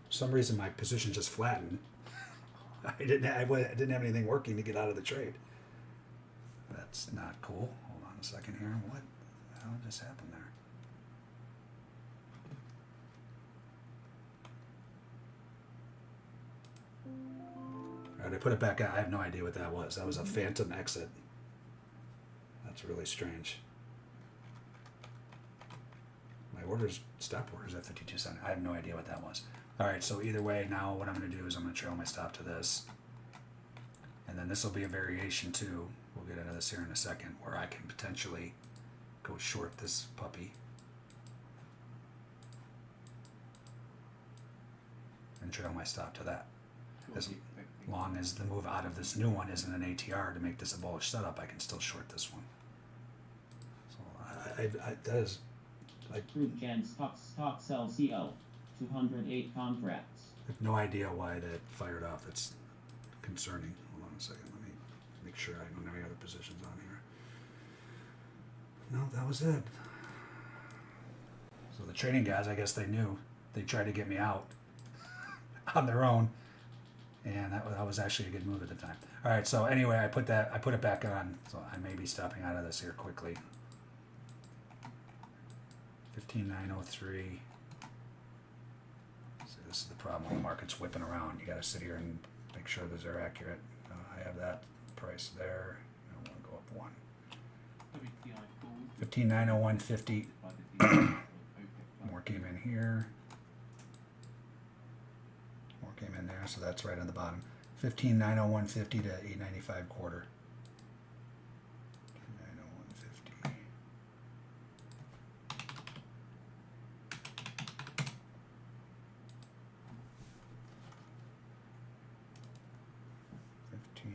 For some reason my position just flattened. I didn't have anything working to get out of the trade. That's not cool. Hold on a second here. What the hell just happened there? All right, I put it back out. I have no idea what that was. That was a phantom exit. That's really strange. My orders, stop orders at 52 cents. I have no idea what that was. All right, so either way, now what I'm going to do is I'm going to trail my stop to this. And then this will be a variation too. We'll get into this here in a second, where I can potentially go short this puppy. And trail my stop to that. As long as the move out of this new one isn't an ATR to make this a bullish setup, I can still short this one. So that is... Group Gen stock sell CL 208 contracts. I have no idea why that fired off. That's concerning. Hold on a second. Let me make sure I don't have any other positions on here. No, that was it. So the trading guys, I guess they knew. They tried to get me out on their own, and that was actually a good move at the time. All right. So anyway, I put it back on. So I may be stopping out of this here quickly. 15,903. This is the problem when the market's whipping around. You got to sit here and make sure that they're accurate. I have that price there. I don't want to go up one. 15,901.50. More came in here. More came in there, so that's right on the bottom. 15,901.50 to 895 quarter. 15,901.50.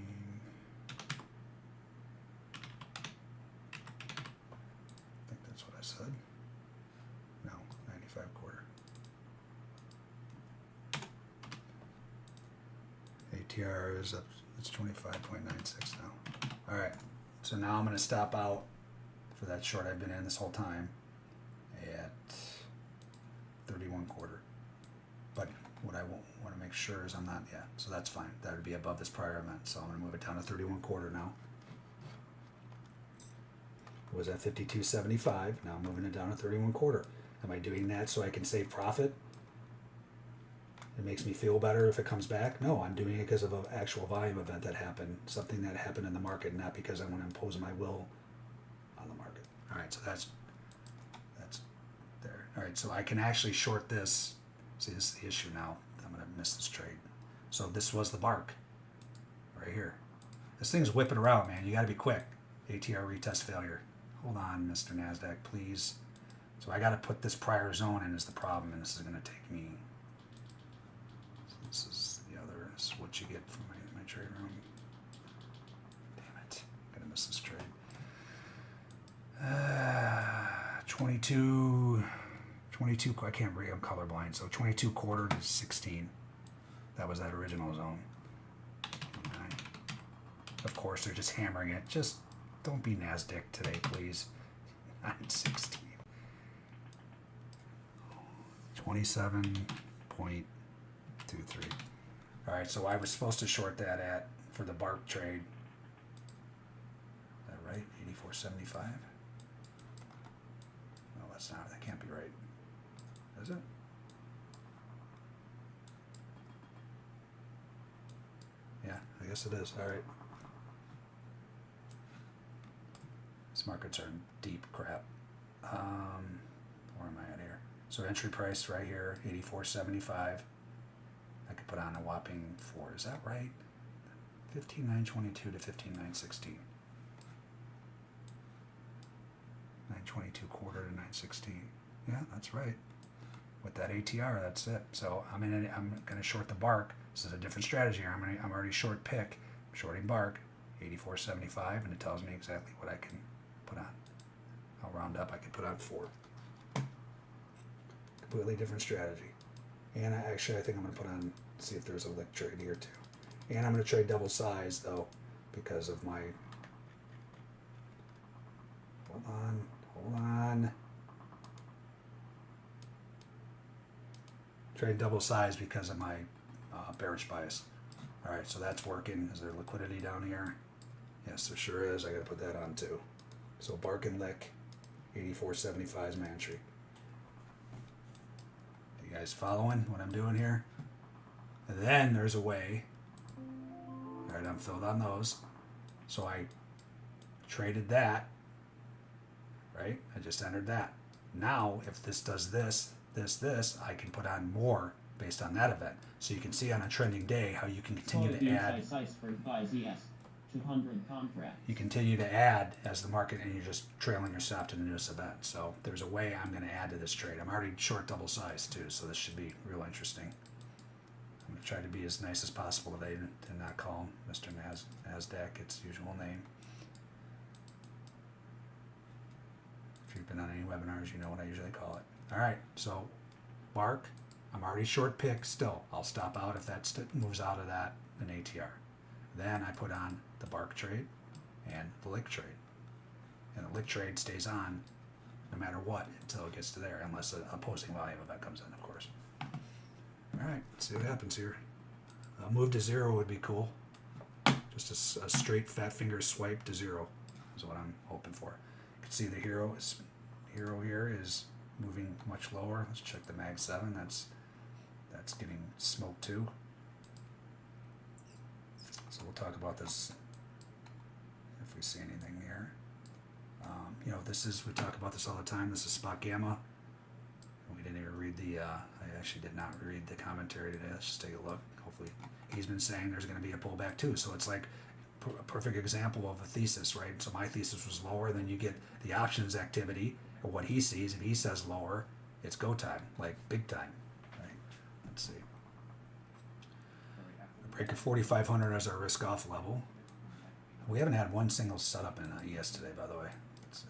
I think that's what I said. No, 95 quarter. ATR is up, it's 25.96 now. All right, so now I'm going to stop out for that short I've been in this whole time at 31 quarter. But what I want to make sure is I'm not, yeah, so that's fine. That would be above this prior event. So I'm going to move it down to 31 quarter now. It was at 52.75. Now I'm moving it down to 31 quarter. Am I doing that so I can save profit? It makes me feel better if it comes back? No, I'm doing it because of an actual volume event that happened, something that happened in the market, not because I want to impose my will on the market. All right, so that's there. All right, so I can actually short this. See, this is the issue now. I'm going to miss this trade. So this was the bark right here. This thing's whipping around, man. You got to be quick. ATR retest failure. Hold on, Mr. NASDAQ, please. So I got to put this prior zone in is the problem, and this is going to take me. This is the other. This is what you get from my trade room. Damn it. I'm going to miss this trade. 22, I can't read, I'm colorblind. So 22 quarter to 16. That was that original zone. Of course, they're just hammering it. Just don't be NASDAQ today, please. 916. 27.23. All right, so I was supposed to short that at for the bark trade. Is that right? 84.75. No, that's not. That can't be right. Is it? Yeah, I guess it is. All right. These markets are in deep crap. Where am I at here? So entry price right here, 84.75. I could put on a whopping 4. Is that right? 15,922 to 15,916. 922 quarter to 916. Yeah, that's right. With that ATR, that's it. So I'm gonna short the bark. This is a different strategy here. I'm already short pick. I'm shorting bark, 84.75, and it tells me exactly what I can put on. I'll round up. I can put on 4. Completely different strategy. And I think I'm gonna put on, see if there's a lick trade here too. And I'm gonna trade double size though, because of my. Hold on. Trade double size because of my bearish bias. All right, so that's working. Is there liquidity down here? Yes, there sure is. I got to put that on too. So bark and lick, 84.75 is my entry. You guys following what I'm doing here? And then there's a way. All right, I'm filled on those. So I traded that. Right? I just entered that. Now, if this does this, I can put on more based on that event. So you can see on a trending day how you can continue to add. Iceberg buys ES 200 contracts. You continue to add as the market, and you're just trailing your stop to the newest event. So there's a way I'm going to add to this trade. I'm already short double size too, so this should be real interesting. I'm going to try to be as nice as possible today and not call him Mr. Nasdaq, its usual name. If you've been on any webinars, you know what I usually call it. All right, so bark, I'm already short pick still. I'll stop out if that moves out of that, an ATR. Then I put on the bark trade and the lick trade. And the lick trade stays on no matter what until it gets to there, unless a opposing volume event comes in, of course. All right, let's see what happens here. A move to 0 would be cool. Just a straight fat finger swipe to 0 is what I'm hoping for. You can see the hero here is moving much lower. Let's check the mag 7. That's getting smoked too. So we'll talk about this if we see anything here. We talk about this all the time. This is spot gamma. We didn't even read I actually did not read the commentary today. Let's just take a look. Hopefully he's been saying there's going to be a pullback too. So it's like a perfect example of a thesis, right? So my thesis was lower, then you get the options activity or what he sees. If he says lower, it's go time, like big time, right? Let's see. Break at 4,500 as our risk off level. We haven't had one single setup in ES today, by the way. Let's see.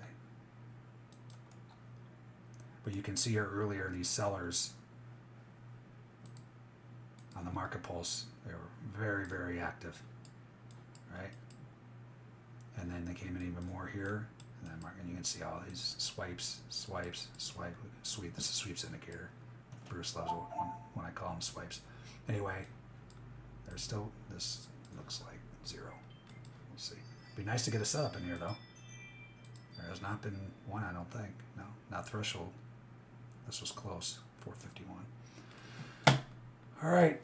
But you can see here earlier these sellers on the market pulse, they were very, very active, right? And then they came in even more here, and then you can see all these swipes, swipe. Sweep. This is sweeps indicator. Bruce loves it when I call them swipes. Anyway, there's still, this looks like 0. We'll see. Be nice to get a setup in here though. There has not been one, I don't think. No, not threshold. This was close, 451. All right,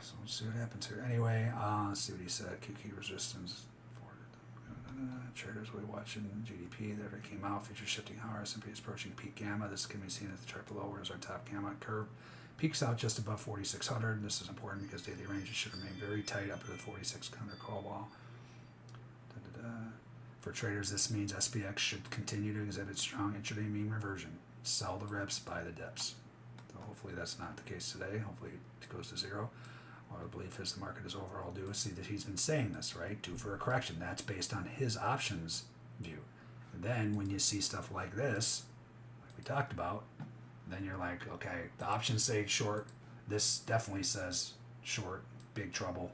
so let's see what happens here. Anyway, let's see what he said. QQ resistance. Traders will be watching GDP that already came out. Feature shifting higher. S&P is approaching peak gamma. This can be seen as the chart below. Where's our top gamma curve? Peaks out just above 4,600. This is important because daily ranges should remain very tight up to the 4,600 call wall. For traders, this means SPX should continue to exhibit strong intraday mean reversion. Sell the reps, buy the dips. So hopefully that's not the case today. Hopefully it goes to 0. Our belief is the market is overall due. See that he's been saying this, right? Due for a correction. That's based on his options view. And then when you see stuff like this, like we talked about, then you're like, okay, the options say short. This definitely says short, big trouble.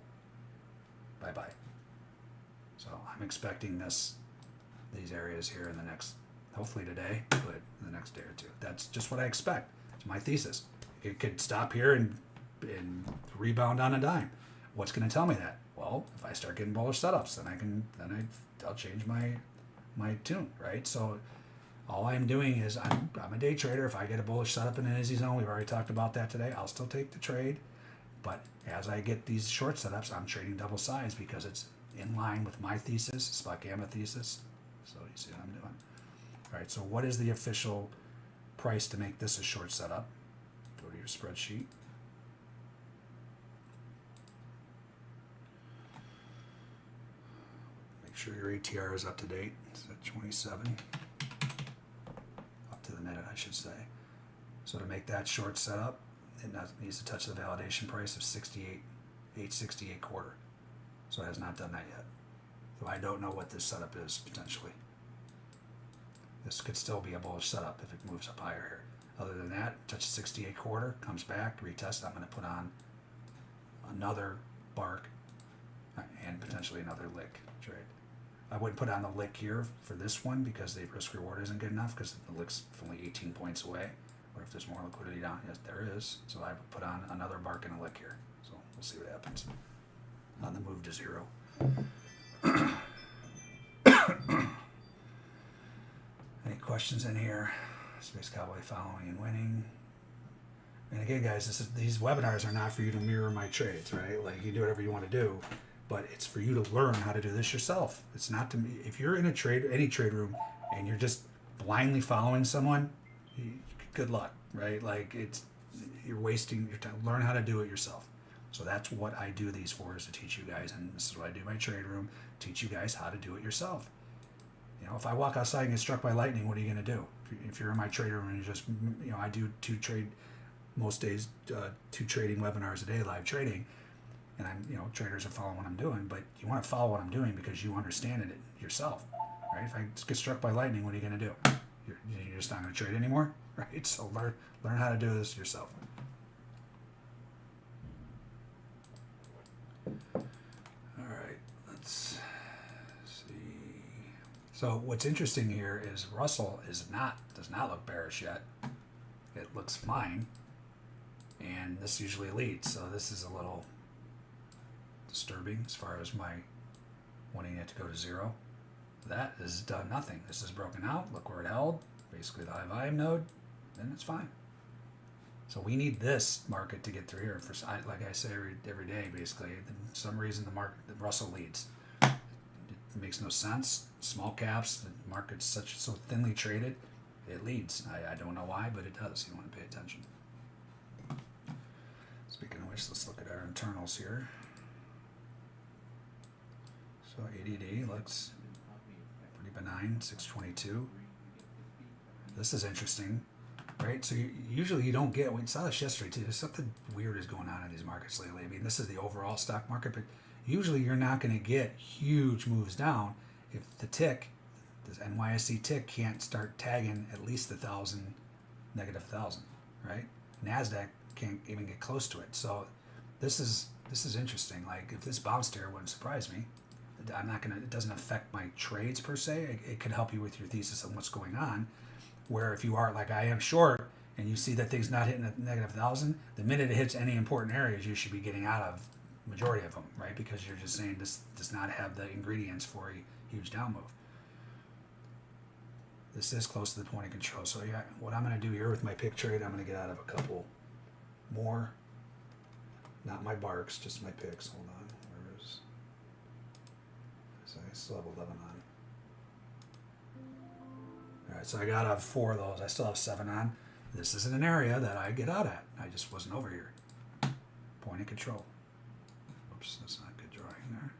Bye-bye. So I'm expecting these areas here in the next, hopefully today, but in the next day or two. That's just what I expect. It's my thesis. It could stop here and rebound on a dime. What's going to tell me that? Well, if I start getting bullish setups, then I'll change my tune, right? So all I'm doing is I'm a day trader. If I get a bullish setup in an easy zone, we've already talked about that today. I'll still take the trade, but as I get these short setups, I'm trading double size because it's in line with my thesis, spot gamma thesis. So you see what I'm doing. All right. So what is the official price to make this a short setup? Go to your spreadsheet. sure your ATR is up to date. It's at 27. Up to the minute, I should say. So to make that short setup, it needs to touch the validation price of 868 quarter. So it has not done that yet. So I don't know what this setup is potentially. This could still be a bullish setup if it moves up higher here. Other than that, touch 68 quarter, comes back, retest. I'm going to put on another bark and potentially another lick trade. I wouldn't put on the lick here for this one because the risk reward isn't good enough because the lick's only 18 points away. But if there's more liquidity down, yes, there is. So I would put on another bark and a lick here. So we'll see what happens on the move to 0. Any questions in here? Space Cowboy following and winning. And again, guys, these webinars are not for you to mirror my trades, right? Like, you do whatever you want to do, but it's for you to learn how to do this yourself. It's not to me. If you're in a trade, any trade room, and you're just blindly following someone, good luck, right? Like, you're wasting your time. Learn how to do it yourself. So that's what I do these for, is to teach you guys, and this is what I do in my trade room, teach you guys how to do it yourself. You know, if I walk outside and get struck by lightning, what are you going to do? If you're in my trade room and you just, you know, I do most days, 2 trading webinars a day, live trading, and I'm, you know, traders are following what I'm doing, but you want to follow what I'm doing because you understand it yourself, right? If I get struck by lightning, what are you going to do? You're just not going to trade anymore, right? So learn how to do this yourself. All right, let's see. So what's interesting here is Russell does not look bearish yet. It looks fine, and this usually leads. So this is a little disturbing as far as my wanting it to go to 0. That has done nothing. This is broken out. Look where it held. Basically the high volume node. Then it's fine. So we need this market to get through here. Like I say every day, basically, for some reason the Russell leads. It makes no sense. Small caps, the market's so thinly traded, it leads. I don't know why, but it does. You want to pay attention. Speaking of which, let's look at our internals here. So ADD looks pretty benign, 622. This is interesting, right? So usually you don't get, we saw this yesterday too, something weird is going on in these markets lately. I mean, this is the overall stock market, but usually you're not going to get huge moves down if the tick, this NYSE tick, can't start tagging at least negative 1,000, right? NASDAQ can't even get close to it. So this is interesting. Like, if this bounced here, it wouldn't surprise me. It doesn't affect my trades per se. It could help you with your thesis on what's going on. Where if you are, like I am, short, and you see that thing's not hitting a negative 1,000, the minute it hits any important areas, you should be getting out of majority of them, right? Because you're just saying this does not have the ingredients for a huge down move. This is close to the point of control. So yeah, what I'm going to do here with my pick trade, I'm going to get out of a couple more, not my barks, just my picks. Hold on, where is? So I still have 11 on. All right, so I got out of 4 of those. I still have 7 on. This isn't an area that I get out at. I just wasn't over here. Point of control. Oops, that's not good drawing there.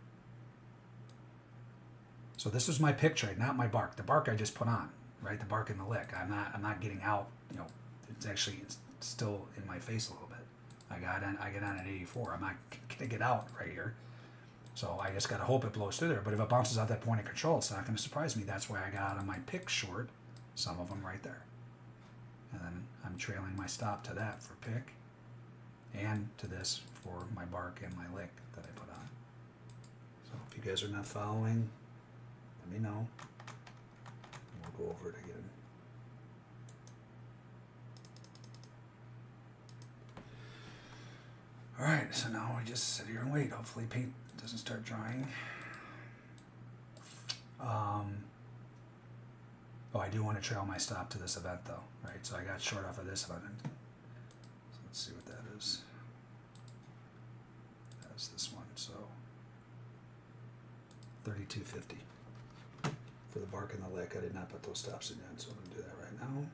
So this was my pick trade, not my bark. The bark I just put on, right? The bark and the lick. I'm not getting out. You know, it's still in my face a little bit. I get on at 84. I'm not gonna get out right here. So I just gotta hope it blows through there. But if it bounces out that point of control, it's not gonna surprise me. That's why I got out of my pick short, some of them right there. And then I'm trailing my stop to that for pick, and to this for my bark and my lick that I put on. So if you guys are not following, let me know. We'll go over it again. All right, so now we just sit here and wait. Hopefully paint doesn't start drying. Oh, I do want to trail my stop to this event though, right? So I got short off of this event. So let's see what that is. That's this one, so 32.50 for the bark and the lick. I did not put those stops in yet, so I'm going to do that right now.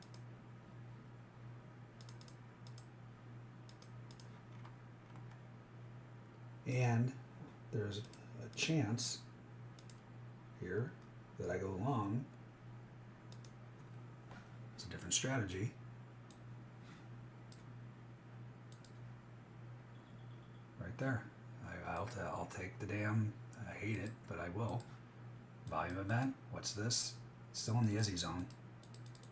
And there's a chance here that I go long. It's a different strategy. Right there. I'll take the damn, I hate it, but I will. Volume event, what's this? Still in the Izzy zone.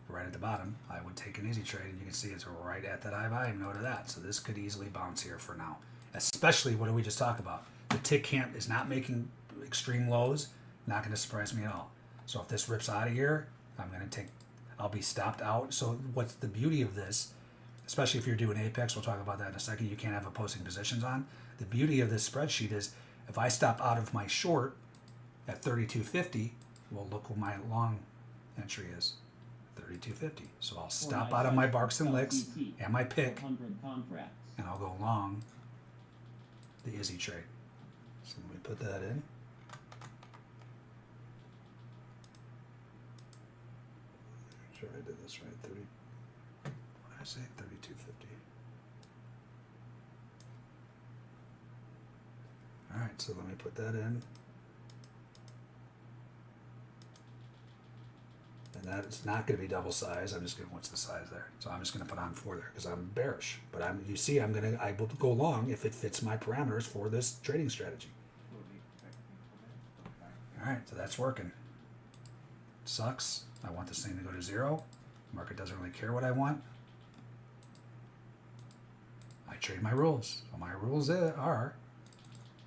Right at the bottom, I would take an easy trade, and you can see it's right at that high volume node of that. So this could easily bounce here for now. Especially, what did we just talk about? The tick camp is not making extreme lows, not going to surprise me at all. So if this rips out of here, I'll be stopped out. So what's the beauty of this, especially if you're doing Apex, we'll talk about that in a second, you can't have opposing positions on. The beauty of this spreadsheet is if I stop out of my short at 32.50, well, look what my long entry is, 32.50. So I'll stop out of my barks and licks and my pick, 400 contracts. and I'll go long the Izzy trade. So let me put that in. Sure I did this right. 30. What did I say? 32.50. All right, so let me put that in. And that is not going to be double size. I'm just going to, what's the size there? So I'm just going to put on 4 there because I'm bearish. But you see, I will go long if it fits my parameters for this trading strategy. All right, so that's working. Sucks. I want this thing to go to 0. Market doesn't really care what I want. I trade my rules. So my rules are,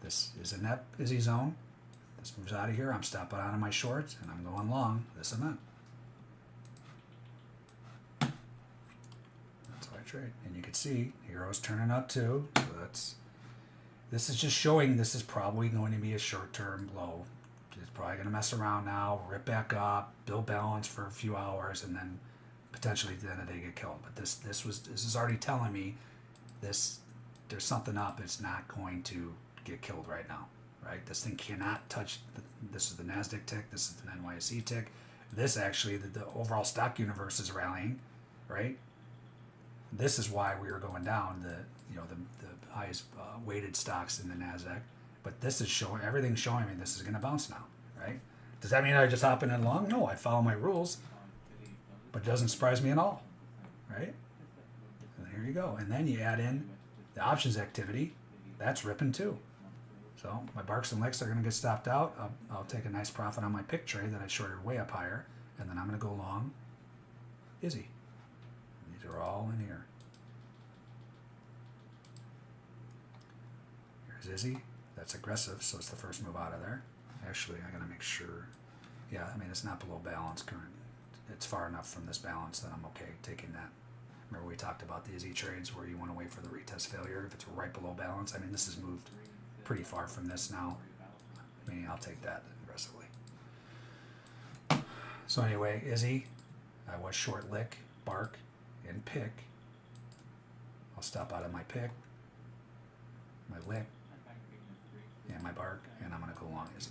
this is in that Izzy zone. This moves out of here. I'm stopping out of my shorts, and I'm going long this amount. That's how I trade. And you can see Hero's turning up too. So this is just showing this is probably going to be a short-term low. It's probably going to mess around now, rip back up, build balance for a few hours, and then potentially at the end of the day get killed. But this is already telling me there's something up. It's not going to get killed right now, right? This thing cannot touch. This is the Nasdaq tick. This is the NYSE tick. This actually, the overall stock universe is rallying, right? This is why we are going down. The highest weighted stocks in the Nasdaq. But this is showing, everything's showing me this is going to bounce now, right? Does that mean I just hop in and long? No, I follow my rules, but it doesn't surprise me at all, right? And here you go. And then you add in the options activity. That's ripping too. So my barks and licks are going to get stopped out. I'll take a nice profit on my pick trade that I shorted way up higher, and then I'm going to go long Izzy. These are all in here. Here's Izzy. That's aggressive, so it's the first move out of there. Actually, I gotta make sure. Yeah, I mean, it's not below balance current. It's far enough from this balance that I'm okay taking that. Remember we talked about the Izzy trades where you want to wait for the retest failure if it's right below balance. I mean, this has moved pretty far from this now. I mean, I'll take that aggressively. So anyway, Izzy, I was short lick, bark, and pick. I'll stop out of my pick, my lick, and my bark, and I'm going to go long Izzy.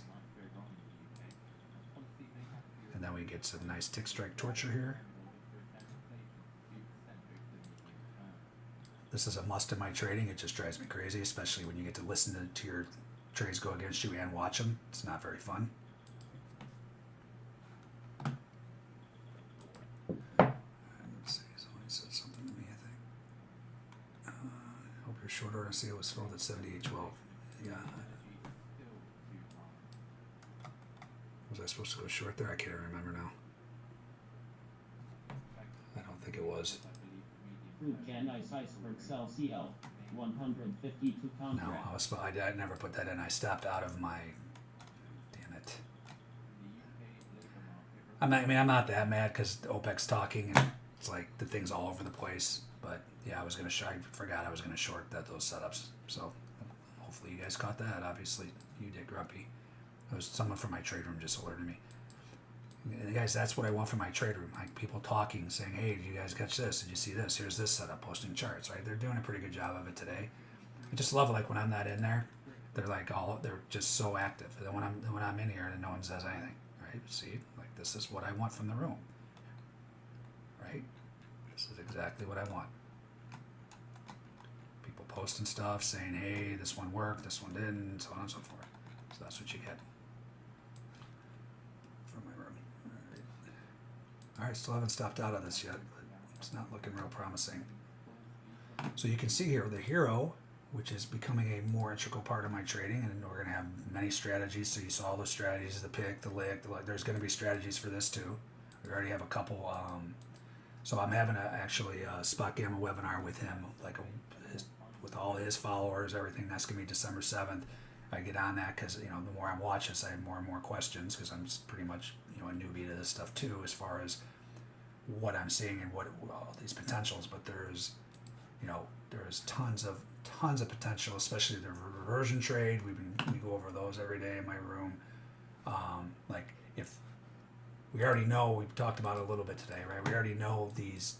And then we get some nice tick strike torture here. This is a must in my trading. It just drives me crazy, especially when you get to listen to your trades go against you and watch them. It's not very fun. Let's see, somebody said something to me, I think. Hope you're shorter. I see it was filled at 78.12. Yeah. Was I supposed to go short there? I can't remember now. I don't think it was. Crude iceberg sell CL 152 contracts. No, I never put that in. I stopped out of my. Damn it. I'm not that mad because OPEC's talking and it's like the thing's all over the place. But yeah, I forgot I was gonna short those setups. So hopefully you guys caught that. Obviously you did, Grumpy. It was someone from my trade room just alerted me. And guys, that's what I want from my trade room. Like people talking, saying, "Hey, did you guys catch this? Did you see this? Here's this setup." Posting charts, right? They're doing a pretty good job of it today. I just love it. Like when I'm not in there, they're just so active. And then when I'm in here and no one says anything, right? See, like this is what I want from the room, right? This is exactly what I want. People posting stuff, saying, "Hey, this one worked, this one didn't," so on and so forth. So that's what you get. All right, still haven't stopped out of this yet, but it's not looking real promising. So you can see here the hero, which is becoming a more integral part of my trading, and we're going to have many strategies. So you saw all the strategies, the pick, the lick, there's going to be strategies for this too. We already have a couple. So I'm having actually a Spot Gamma webinar with him, with all his followers, everything. That's going to be December 7th. I get on that because, you know, the more I'm watching this, I have more and more questions because I'm pretty much, you know, a newbie to this stuff too, as far as what I'm seeing and what all these potentials. But there's, you know, there's tons of potential, especially the reversion trade. We go over those every day in my room. Like if we already know, we've talked about it a little bit today, right? We already know these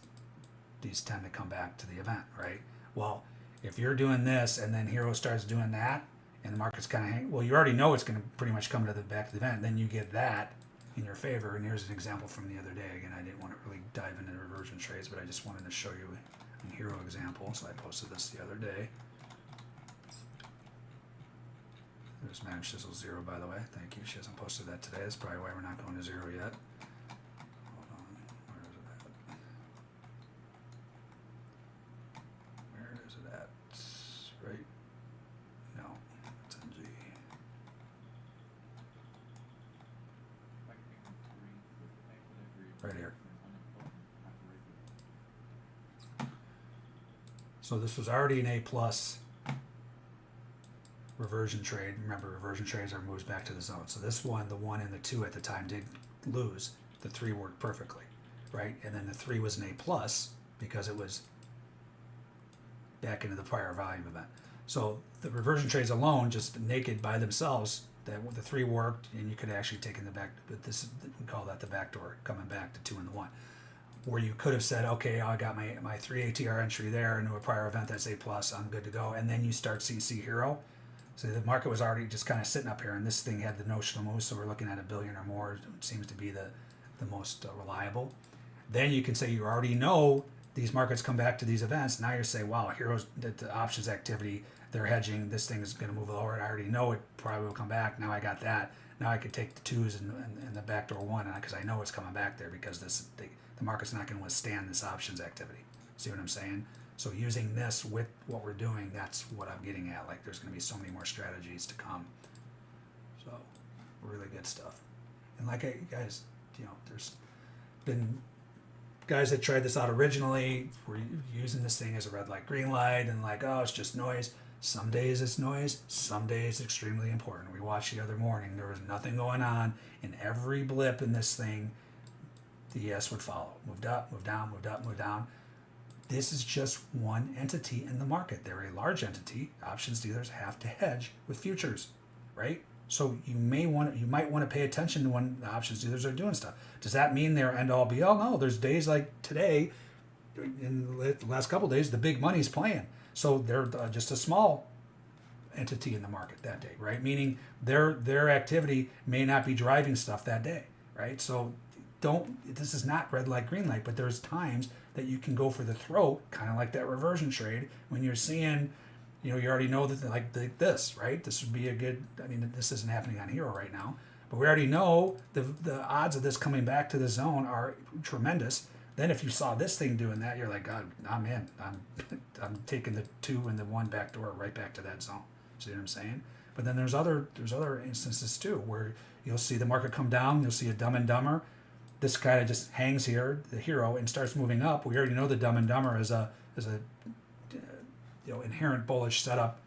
tend to come back to the event, right? Well, if you're doing this and then Hero starts doing that and the market's kind of hanging, well, you already know it's going to pretty much come to the back of the event. Then you get that in your favor. And here's an example from the other day. Again, I didn't want to really dive into reversion trades, but I just wanted to show you a Hero example. So I posted this the other day. There's Madam Shizzle 0, by the way. Thank you. She hasn't posted that today. That's probably why we're not going to 0 yet. Hold on. Where is it at? Right? No. It's NG. Right here. So this was already an A+ reversion trade. Remember, reversion trades are moves back to the zone. So this one, the 1 and the 2 at the time did lose. The 3 worked perfectly, right? And then the 3 was an A+ because it was back into the prior volume event. So the reversion trades alone, just naked by themselves, that the 3 worked, and you could actually take in the back. But this, we call that the backdoor, coming back to 2 and the 1. Where you could have said, okay, I got my 3 ATR entry there into a prior event that's A+, I'm good to go. And then you start CC Hero. So the market was already just kind of sitting up here, and this thing had the notional move, so we're looking at $1 billion or more. It seems to be the most reliable. Then you can say you already know these markets come back to these events. Now you're saying, wow, Heroes, the options activity, they're hedging. This thing is going to move lower. I already know it probably will come back. Now I got that. Now I can take the 2s and the backdoor 1 because I know it's coming back there because the market's not going to withstand this options activity. See what I'm saying? So using this with what we're doing, that's what I'm getting at. Like there's going to be so many more strategies to come. So really good stuff. And like guys, you know, there's been guys that tried this out originally. Were using this thing as a red light, green light, and like, oh, it's just noise. Some days it's noise. Some days it's extremely important. We watched the other morning. There was nothing going on, and every blip in this thing, the ES would follow. Moved up, moved down, moved up, moved down. This is just one entity in the market. They're a large entity. Options dealers have to hedge with futures, right? So you might want to pay attention to when the options dealers are doing stuff. Does that mean they're end all be all? No, there's days like today, in the last couple of days, the big money's playing. So they're just a small entity in the market that day, right? Meaning their activity may not be driving stuff that day, right? So this is not red light, green light, but there's times that you can go for the throat, kind of like that reversion trade, when you're seeing, you know, you already know that like this, right? This would be a good, I mean, this isn't happening on Hero right now, but we already know the odds of this coming back to the zone are tremendous. Then if you saw this thing doing that, you're like, God, I'm in. I'm taking the 2 and the 1 back door right back to that zone. See what I'm saying? But then there's other instances too where you'll see the market come down, you'll see a Dumb and Dumber. This kind of just hangs here, the Hero, and starts moving up. We already know the Dumb and Dumber is a inherent bullish setup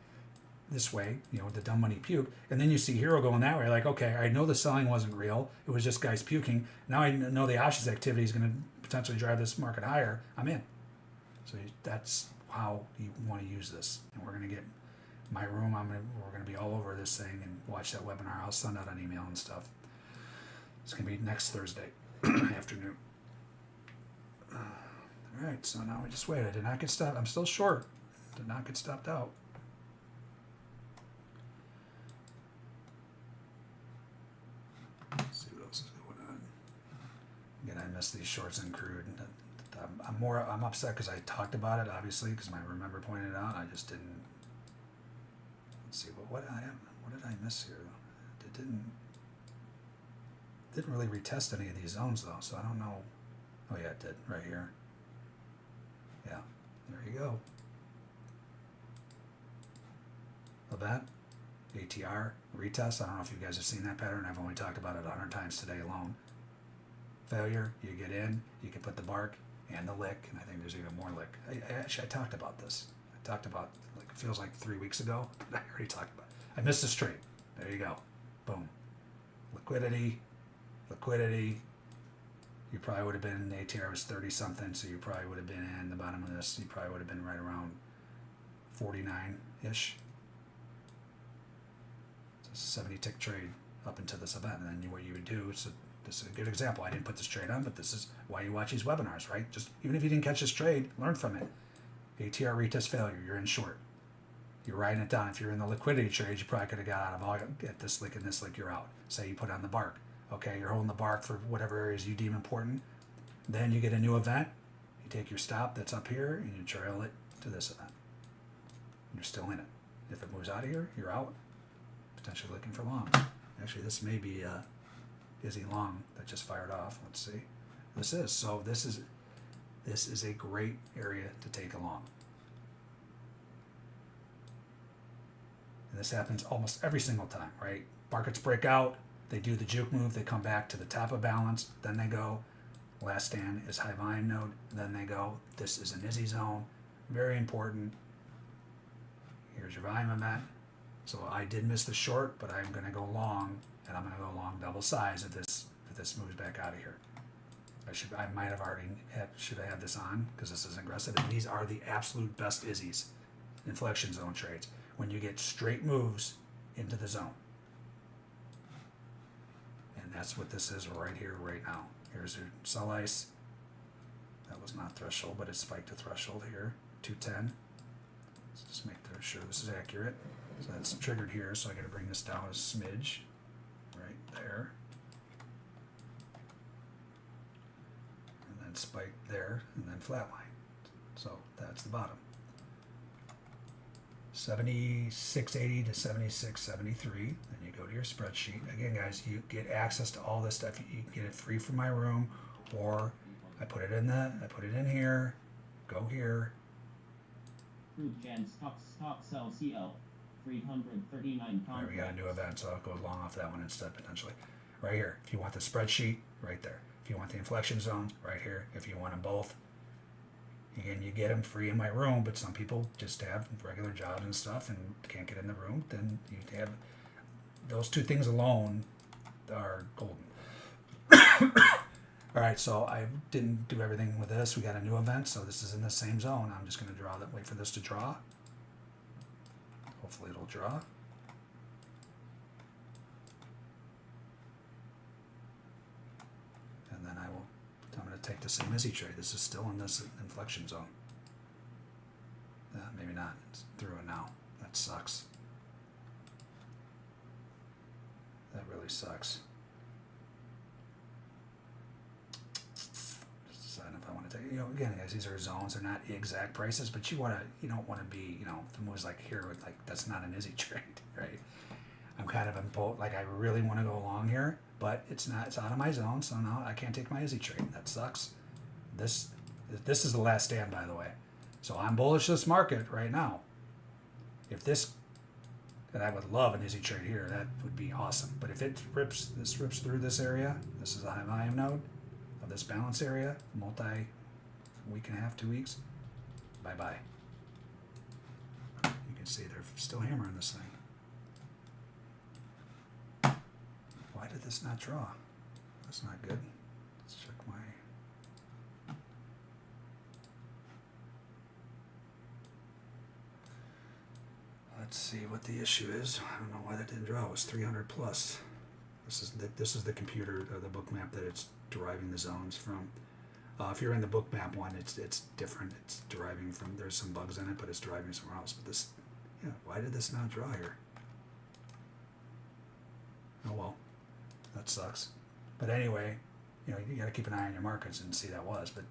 this way, the dumb money puke. And then you see Hero going that way, like, okay, I know the selling wasn't real. It was just guys puking. Now I know the options activity is going to potentially drive this market higher. I'm in. So that's how you want to use this. And we're going to get my room. We're going to be all over this thing and watch that webinar. I'll send out an email and stuff. It's going to be next Thursday afternoon. All right, so now we just wait. I did not get stopped. I'm still short. Did not get stopped out. Let's see what else is going on. Again, I missed these shorts and crude. I'm upset because I talked about it, obviously, because my remember pointed it out. I just didn't. Let's see, but what did I miss here? It didn't really retest any of these zones though, so I don't know. Oh yeah, it did, right here. Yeah, there you go. Event, ATR, retest. I don't know if you guys have seen that pattern. I've only talked about it 100 times today alone. Failure, you get in, you can put the bark and the lick, and I think there's even more lick. I talked about this. I talked about, like, it feels like 3 weeks ago. I already talked about it. I missed this trade. There you go. Boom. Liquidity. You probably would have been, ATR was 30 something, so you probably would have been in the bottom of this. You probably would have been right around 49-ish. It's a 70 tick trade up into this event. And then what you would do, so this is a good example. I didn't put this trade on, but this is why you watch these webinars, right? Just even if you didn't catch this trade, learn from it. ATR retest failure, you're in short. You're writing it down. If you're in the liquidity trades, you probably could have got out of all, get this lick and this lick, you're out. Say you put on the bark. Okay, you're holding the bark for whatever areas you deem important. Then you get a new event. You take your stop that's up here and you trail it to this event. You're still in it. If it moves out of here, you're out. Potentially looking for long. Actually, this may be Izzy Long that just fired off. Let's see. This is a great area to take along. And this happens almost every single time, right? Markets break out, they do the juke move, they come back to the top of balance, then they go, last stand is high volume node, then they go, this is an Izzy zone, very important. Here's your volume event. So I did miss the short, but I'm going to go long, and I'm going to go long double size if this moves back out of here. I might have already should have had this on because this is aggressive. And these are the absolute best Izzy's, inflection zone trades, when you get straight moves into the zone. And that's what this is right here, right now. Here's your sell ice. That was not threshold, but it spiked to threshold here, 210. Let's just make sure this is accurate. So that's triggered here, so I got to bring this down a smidge, right there. And then spike there, and then flatline. So that's the bottom. 76.80 to 76.73. Then you go to your spreadsheet. Again, guys, you get access to all this stuff. You get it free from my room, or I put it in here. Go here. Crude Jan Stock Sell CL 339 contracts. There we got a new event, so I'll go long off that one instead potentially. Right here. If you want the spreadsheet, right there. If you want the inflection zone, right here. If you want them both, again, you get them free in my room, but some people just have regular jobs and stuff and can't get in the room. Then you have those two things alone are golden. All right, so I didn't do everything with this. We got a new event, so this is in the same zone. I'm just going to draw that. Wait for this to draw. Hopefully it'll draw. And then I'm going to take the same Izzy trade. This is still in this inflection zone. Maybe not. It's through it now. That sucks. That really sucks. Just deciding if I want to take, again, guys, these are zones. They're not exact prices, but you don't want to be, if it moves like here, like that's not an Izzy trade, right? I'm kind of in both, like I really want to go along here, but it's out of my zone, so now I can't take my Izzy trade. That sucks. This is the last stand, by the way. So I'm bullish this market right now. If this, and I would love an Izzy trade here, that would be awesome. But if it rips through this area, this is a high volume node of this balance area, week and a half, 2 weeks, bye-bye. You can see they're still hammering this thing. Why did this not draw? That's not good. Let's check my... Let's see what the issue is. I don't know why that didn't draw. It was 300 plus. This is the computer, the Bookmap that it's deriving the zones from. If you're in the Bookmap one, it's different. It's deriving from, there's some bugs in it, but it's deriving somewhere else. But this, why did this not draw here? Oh well, that sucks. But anyway, you got to keep an eye on your markets and see that was. But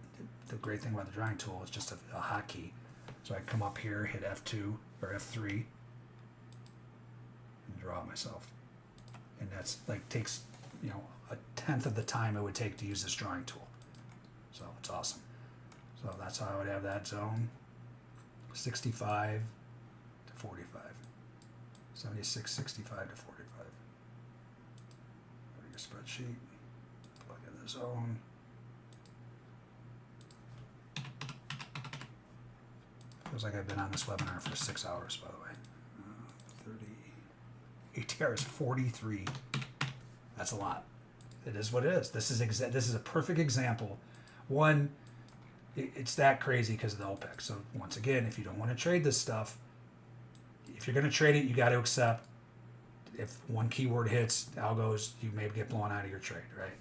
the great thing about the drawing tool is just a hotkey. So I come up here, hit F2 or F3, and draw it myself. And that's like takes, a tenth of the time it would take to use this drawing tool. So it's awesome. So that's how I would have that zone. 65 to 45. 76, 65 to 45. Go to your spreadsheet. Plug in the zone. Feels like I've been on this webinar for 6 hours, by the way. 30. ATR is 43. That's a lot. It is what it is. This is a perfect example. One, it's that crazy because of the OPEC. So once again, if you don't want to trade this stuff, if you're going to trade it, you got to accept if one keyword hits, algos, you may get blown out of your trade, right?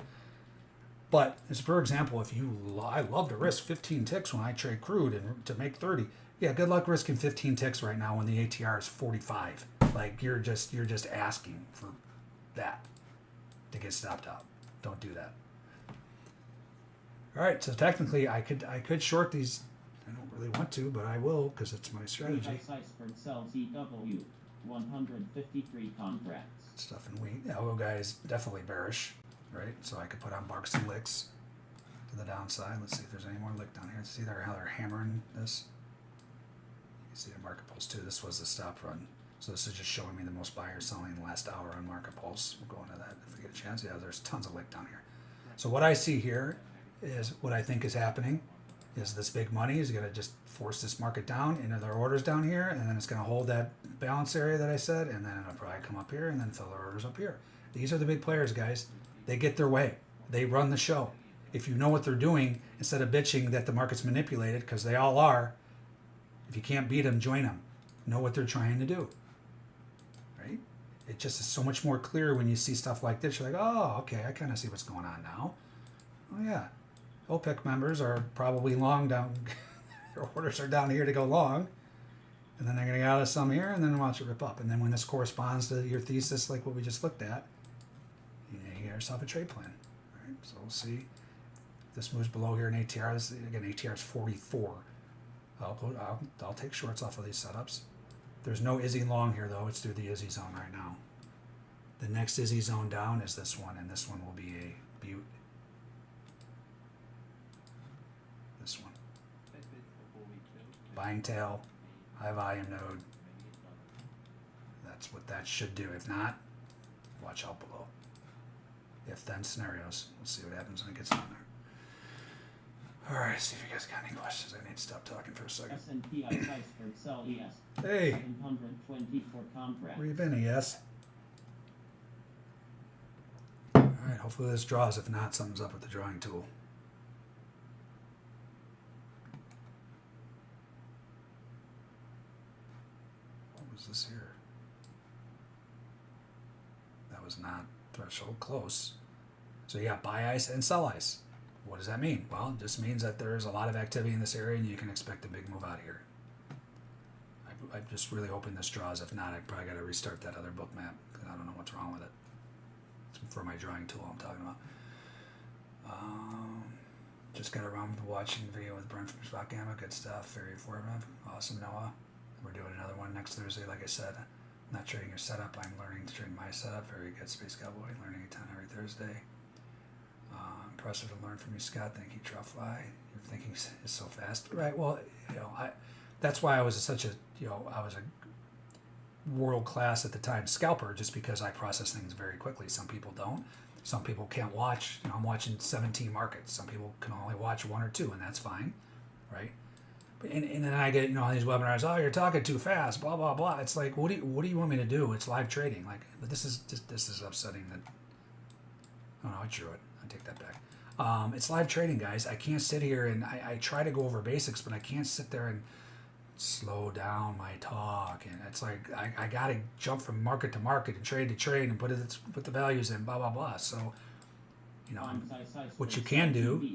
But as per example, if I love to risk 15 ticks when I trade crude and to make 30. Yeah, good luck risking 15 ticks right now when the ATR is 45. Like you're just asking for that to get stopped out. Don't do that. All right, so technically I could short these. I don't really want to, but I will because it's my strategy. Iceberg sells EW 153 contracts. Stuff in wheat. The algo guy is definitely bearish, right? So I could put on barks and licks to the downside. Let's see if there's any more lick down here. See how they're hammering this. You see the market pulse too. This was the stop run. So this is just showing me the most buyers selling in the last hour on market pulse. We'll go into that if we get a chance. Yeah, there's tons of lick down here. So what I see here is what I think is happening is this big money is going to just force this market down into their orders down here, and then it's going to hold that balance area that I said, and then it'll probably come up here and then fill their orders up here. These are the big players, guys. They get their way. They run the show. If you know what they're doing, instead of bitching that the market's manipulated, because they all are, if you can't beat them, join them. Know what they're trying to do. Right? It just is so much more clear when you see stuff like this. You're like, oh, okay, I kind of see what's going on now. Oh, yeah. OPEC members are probably long down. Their orders are down here to go long. And then they're going to get out of some here and then watch it rip up. And then when this corresponds to your thesis, like what we just looked at, you get yourself a trade plan. All right? So we'll see. If this moves below here in ATR. Again, ATR is 44. I'll take shorts off of these setups. There's no Izzy long here, though. It's through the Izzy zone right now. The next Izzy zone down is this one, and this one will be a butte. This one. Buying tail, high volume node. That's what that should do. If not, watch out below. If then scenarios. We'll see what happens when it gets down there. All right, see if you guys got any questions. I need to stop talking for a second. S&P Iceberg sell ES Hey, 724 contracts. where you been, ES? All right, hopefully this draws. If not, something's up with the drawing tool. What was this here? That was not threshold close. So you got buy ice and sell ice. What does that mean? Well, it just means that there's a lot of activity in this area and you can expect a big move out here. I'm just really hoping this draws. If not, I probably got to restart that other book map because I don't know what's wrong with it. It's for my drawing tool I'm talking about. Just got around with watching the video with Brent from Spot Gamma. Good stuff. Very informative. Awesome, Noah. We're doing another one next Thursday. Like I said, I'm not trading your setup. I'm learning to trade my setup. Very good, Space Cowboy. Learning a ton every Thursday. Impressive to learn from you, Scott. Thank you, Truffly. Your thinking is so fast. Right. Well, that's why I was such a, I was a world class at the time scalper, just because I process things very quickly. Some people don't. Some people can't watch. I'm watching 17 markets. Some people can only watch one or two, and that's fine, right? And then I get on these webinars. Oh, you're talking too fast. Blah blah blah. It's like, what do you want me to do? It's live trading. Like, but this is upsetting. That oh no, I drew it. I take that back. It's live trading, guys. I can't sit here and I try to go over basics, but I can't sit there and slow down my talk. And it's like I got to jump from market to market and trade to trade and put the values in, blah, blah, blah. So, what you can do,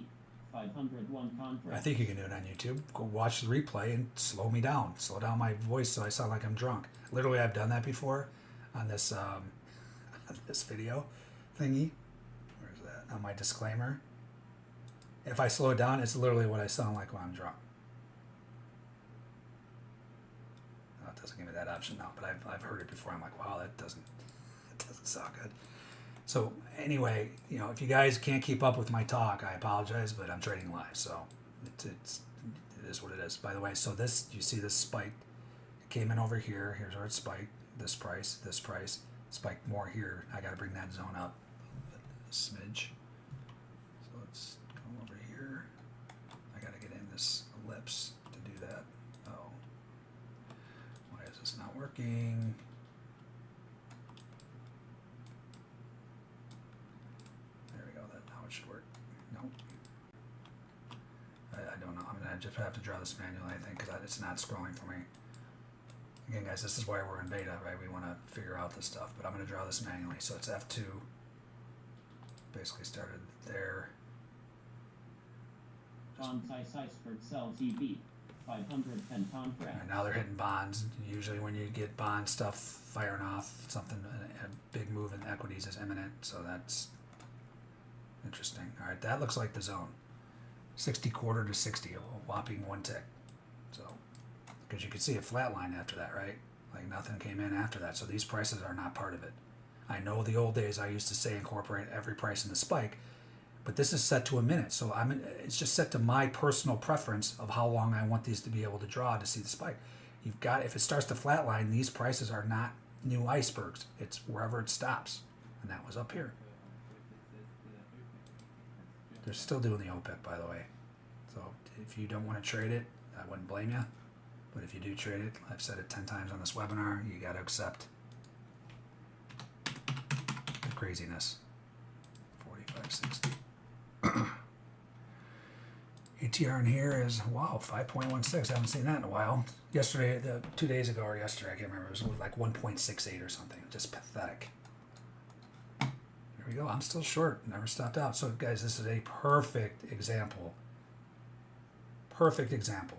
501 contracts. I think you can do it on YouTube. Go watch the replay and slow me down. Slow down my voice so I sound like I'm drunk. Literally, I've done that before on this, this video thingy. Where's that? On my disclaimer. If I slow it down, it's literally what I sound like when I'm drunk. No, it doesn't give me that option now, but I've heard it before. I'm like, wow, that doesn't sound good. So anyway, you know, if you guys can't keep up with my talk, I apologize, but I'm trading live, so it is what it is. By the way, so this, you see this spike, it came in over here. Here's where it spiked. This price, spiked more here. I got to bring that zone up a smidge. So let's go over here. I got to get in this ellipse to do that. Oh, why is this not working? Should work. Nope. I don't know. I'm gonna just have to draw this manually, I think, because it's not scrolling for me. Again, guys, this is why we're in beta, right? We want to figure out this stuff, but I'm gonna draw this manually. So it's F2. Basically started there. Stops and Icebergs sells EV 510 contracts. And now they're hitting bonds. Usually, when you get bond stuff firing off, something a big move in equities is imminent. So that's interesting. All right, that looks like the zone. 60 quarter to 60, a whopping one tick. So, because you could see a flat line after that, right? Like nothing came in after that. So these prices are not part of it. I know the old days I used to say incorporate every price in the spike, but this is set to a minute. So it's just set to my personal preference of how long I want these to be able to draw to see the spike. You've got, if it starts to flatline, these prices are not new icebergs. It's wherever it stops. And that was up here. They're still doing the OPEC, by the way. So if you don't want to trade it, I wouldn't blame you. But if you do trade it, I've said it 10 times on this webinar, you got to accept the craziness. 45.60. ATR in here is, wow, 5.16. I haven't seen that in a while. Yesterday, 2 days ago or yesterday, I can't remember. It was like 1.68 or something. Just pathetic. There we go. I'm still short. Never stopped out. So, guys, this is a perfect example. Perfect example.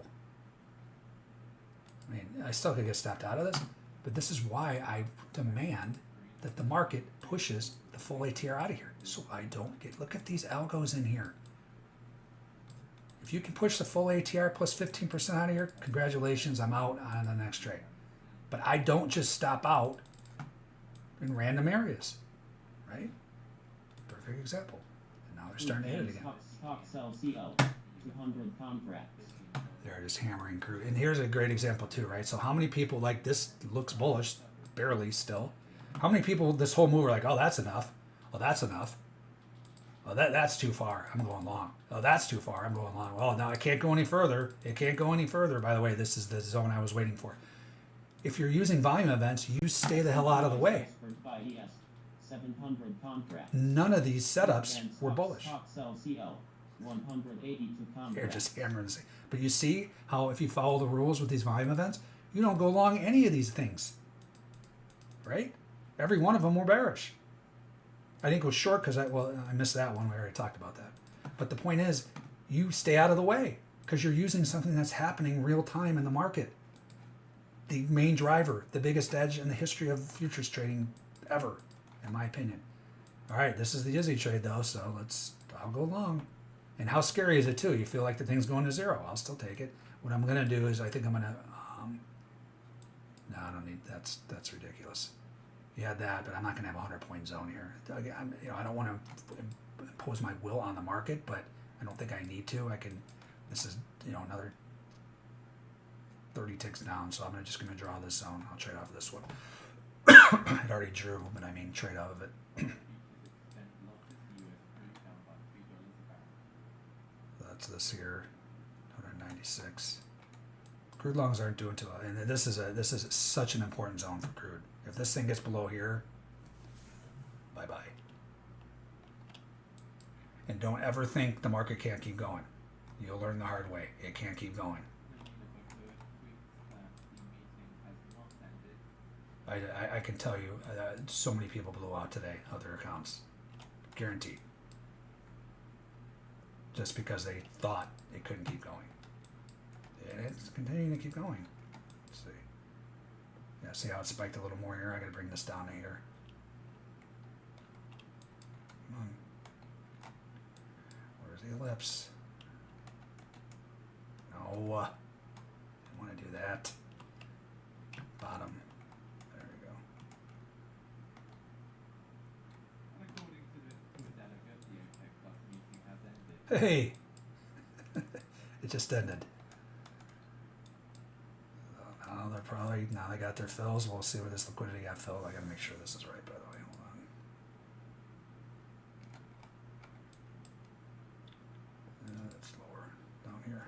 I mean, I still could get stopped out of this, but this is why I demand that the market pushes the full ATR out of here. So I don't get, look at these algos in here. If you can push the full ATR plus 15% out of here, congratulations, I'm out on the next trade. But I don't just stop out in random areas, right? Perfect example. And now they're starting to hit it again. Stock sells CO 200 contracts. They're just hammering crude. And here's a great example too, right? So how many people, like, this looks bullish, barely still. How many people this whole move are like, oh, that's enough. Oh, that's enough. Oh, that's too far. I'm going long. Oh, that's too far. I'm going long. Well, now I can't go any further. It can't go any further. By the way, this is the zone I was waiting for. If you're using volume events, you stay the hell out of the way. 700 contracts. None of these setups were bullish. Stock sells CO 182 contracts. They're just hammering. But you see how if you follow the rules with these volume events, you don't go long any of these things, right? Every one of them were bearish. I didn't go short because I missed that one. We already talked about that. But the point is, you stay out of the way because you're using something that's happening real time in the market. The main driver, the biggest edge in the history of futures trading ever, in my opinion. All right, this is the Izzy trade though, so I'll go long. And how scary is it too? You feel like the thing's going to zero. I'll still take it. What I'm going to do is I think I'm going to, no, I don't need, that's ridiculous. You had that, but I'm not going to have a 100-point zone here. Again, I don't want to impose my will on the market, but I don't think I need to. I can, this is, another 30 ticks down, so I'm just going to draw this zone. I'll trade off this one. I already drew, but I mean trade out of it. That's this here, 196. Crude longs aren't doing too well, and this is such an important zone for crude. If this thing gets below here, bye bye. And don't ever think the market can't keep going. You'll learn the hard way. It can't keep going. I can tell you, so many people blew out today, other accounts, guaranteed. Just because they thought it couldn't keep going. And it's continuing to keep going. Let's see. Yeah, see how it spiked a little more here? I gotta bring this down to here. Come on. Where's the ellipse? No. I don't want to do that. Bottom. There we go. Hey, it just ended. Now they're probably, now they got their fills. We'll see where this liquidity got filled. I gotta make sure this is right, by the way. Hold on. It's lower down here.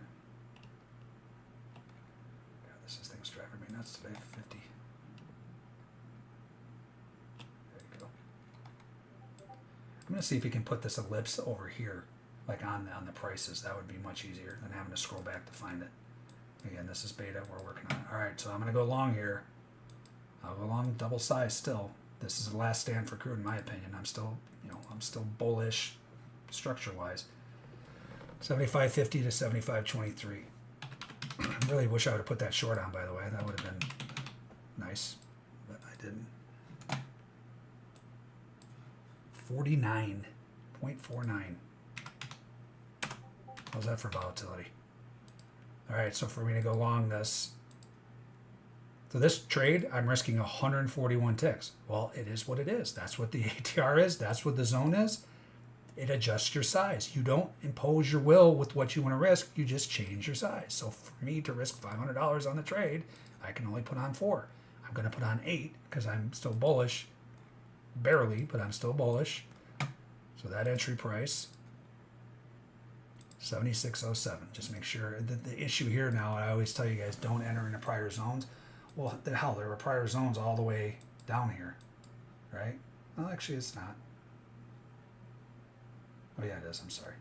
God, this thing's driving me nuts today. 50. There you go. I'm gonna see if we can put this ellipse over here, like on the prices. That would be much easier than having to scroll back to find it. Again, this is beta. We're working on it. All right, so I'm gonna go long here. I'll go long double size still. This is the last stand for crude in my opinion. I'm still, I'm still bullish structure wise. 75.50 to 75.23. Really wish I would have put that short on, by the way. That would have been nice, but I didn't. 49.49. How's that for volatility? All right, so for me to go long this, so this trade, I'm risking 141 ticks. Well, it is what it is. That's what the ATR is. That's what the zone is. It adjusts your size. You don't impose your will with what you want to risk. You just change your size. So for me to risk $500 on the trade, I can only put on 4. I'm going to put on 8 because I'm still bullish. Barely, but I'm still bullish. So that entry price, 76.07. Just make sure that the issue here now, I always tell you guys, don't enter into prior zones. Well, the hell, there were prior zones all the way down here, right? Well, actually, it's not. Oh, yeah, it is. I'm sorry.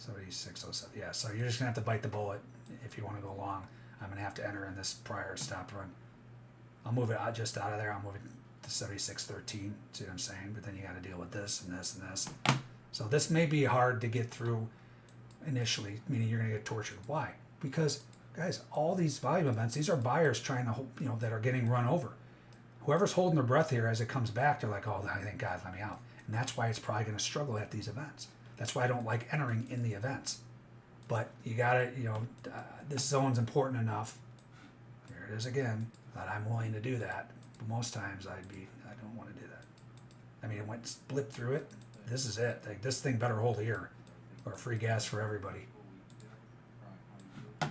76.07. Yeah, so you're just going to have to bite the bullet if you want to go long. I'm going to have to enter in this prior stop run. I'll move it just out of there. I'll move it to 76.13. See what I'm saying? But then you got to deal with this and this and this. So this may be hard to get through initially, meaning you're going to get tortured. Why? Because, guys, all these volume events, these are buyers trying to, that are getting run over. Whoever's holding their breath here as it comes back, they're like, oh, thank God, let me out. And that's why it's probably going to struggle at these events. That's why I don't like entering in the events. But you got to, this zone's important enough. Here it is again, that I'm willing to do that. But most times I don't want to do that. I mean, it went blip through it. This is it. Like, this thing better hold here, or free gas for everybody. All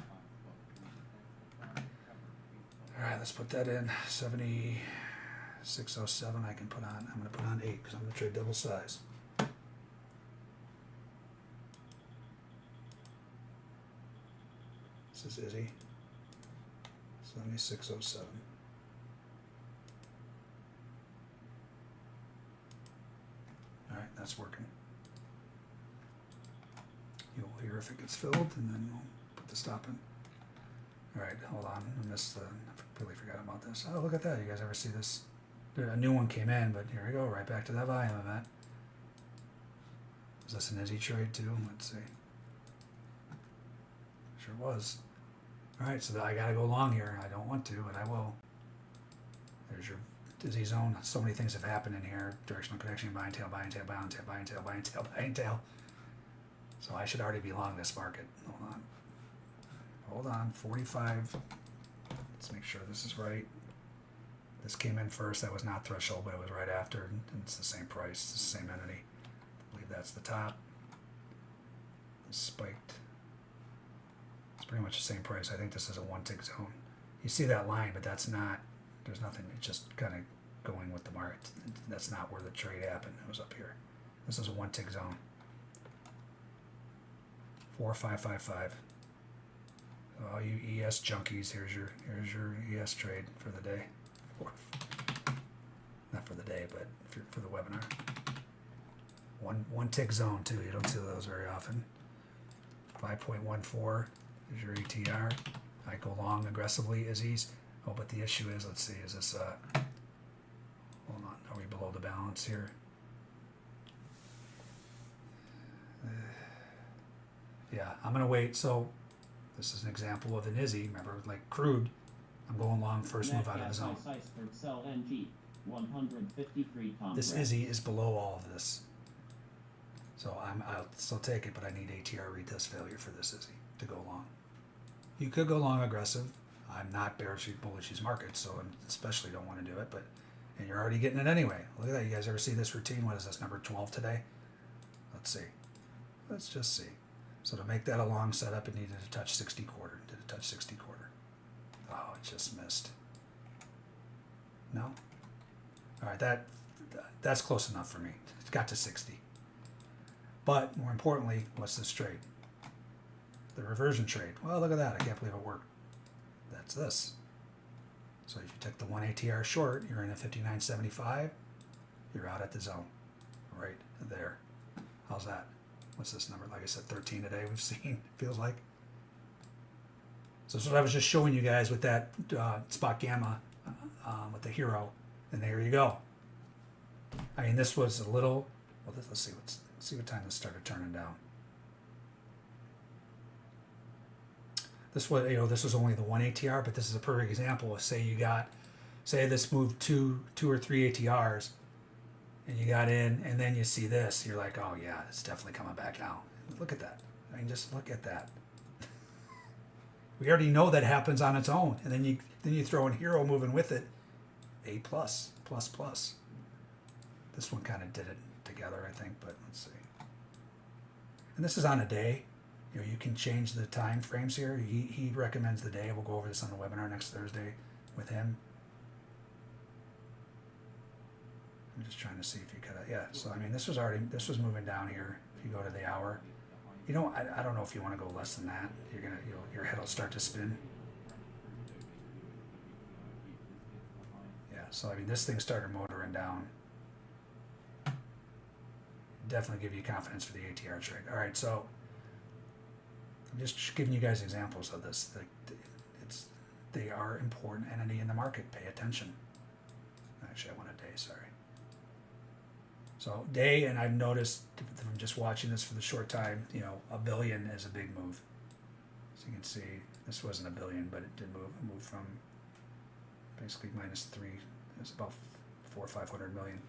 right, let's put that in. 76.07 I can put on. I'm going to put on 8 because I'm going to trade double size. This is Izzy. 76.07. All right, that's working. You'll hear if it gets filled, and then we'll put the stop in. All right, hold on. I completely forgot about this. Oh, look at that. You guys ever see this? A new one came in, but here we go. Right back to that volume event. Was this an Izzy trade too? Let's see. Sure was. All right, so I got to go long here. I don't want to, but I will. There's your Izzy zone. So many things have happened in here. Directional connection, buy and tail, buy and tail, buy and tail, buy and tail, buy and tail, buy and tail. So I should already be long this market. Hold on, 45. Let's make sure this is right. This came in first. That was not threshold, but it was right after. And it's the same price, it's the same entity. I believe that's the top. This spiked. It's pretty much the same price. I think this is a one tick zone. You see that line, but that's not. There's nothing. It's just kind of going with the market. That's not where the trade happened. It was up here. This is a one tick zone. 4555. All you ES junkies, here's your ES trade for the day. Not for the day, but for the webinar. One tick zone too. You don't see those very often. 5.14 is your ATR. I go long aggressively as ease. Oh, but the issue is, let's see, is this hold on, are we below the balance here? Yeah, I'm gonna wait. So this is an example of an Izzy. Remember, like crude, I'm going long first move out of the zone. Iceberg sell NG 153 This Izzy is below all of this. So I'll still take it, but I need ATR retest failure for this Izzy to go long. You could go long aggressive. I'm not bearish bullish these markets, so I especially don't want to do it, and you're already getting it anyway. Look at that. You guys ever see this routine? What is this, number 12 today? Let's see. Let's just see. So to make that a long setup, it needed to touch 60 quarter. Did it touch 60 quarter? Oh, it just missed. No? All right, that's close enough for me. It got to 60. But more importantly, what's this trade? The reversion trade. Well, look at that. I can't believe it worked. That's this. So if you took the 1 ATR short, you're in at 59.75. You're out at the zone. Right there. How's that? What's this number? Like I said, 13 today we've seen, feels like. So that's what I was just showing you guys with that spot gamma with the hero. And there you go. I mean, this was a little, well, let's see what time this started turning down. This was, this was only the 1 ATR, but this is a perfect example of, say this moved two or three ATRs, and you got in, and then you see this, you're like, oh yeah, it's definitely coming back now. Look at that. I mean, just look at that. We already know that happens on its own, and then you throw in hero moving with it, A+, plus. This one kind of did it together, I think, but let's see. And this is on a day. You can change the time frames here. He recommends the day. We'll go over this on the webinar next Thursday with him. I'm just trying to see if you could, yeah. So I mean, this was moving down here. If you go to the hour, I don't know if you want to go less than that. Your head will start to spin. Yeah. So I mean, this thing started motoring down. Definitely give you confidence for the ATR trade. All right, so I'm just giving you guys examples of this. They are important entity in the market. Pay attention. Actually, I want a day. Sorry. So day, and I've noticed from just watching this for the short time, $1 billion is a big move. So you can see this wasn't $1 billion, but it did move. It moved from basically -3. It's about 400 or 500 million.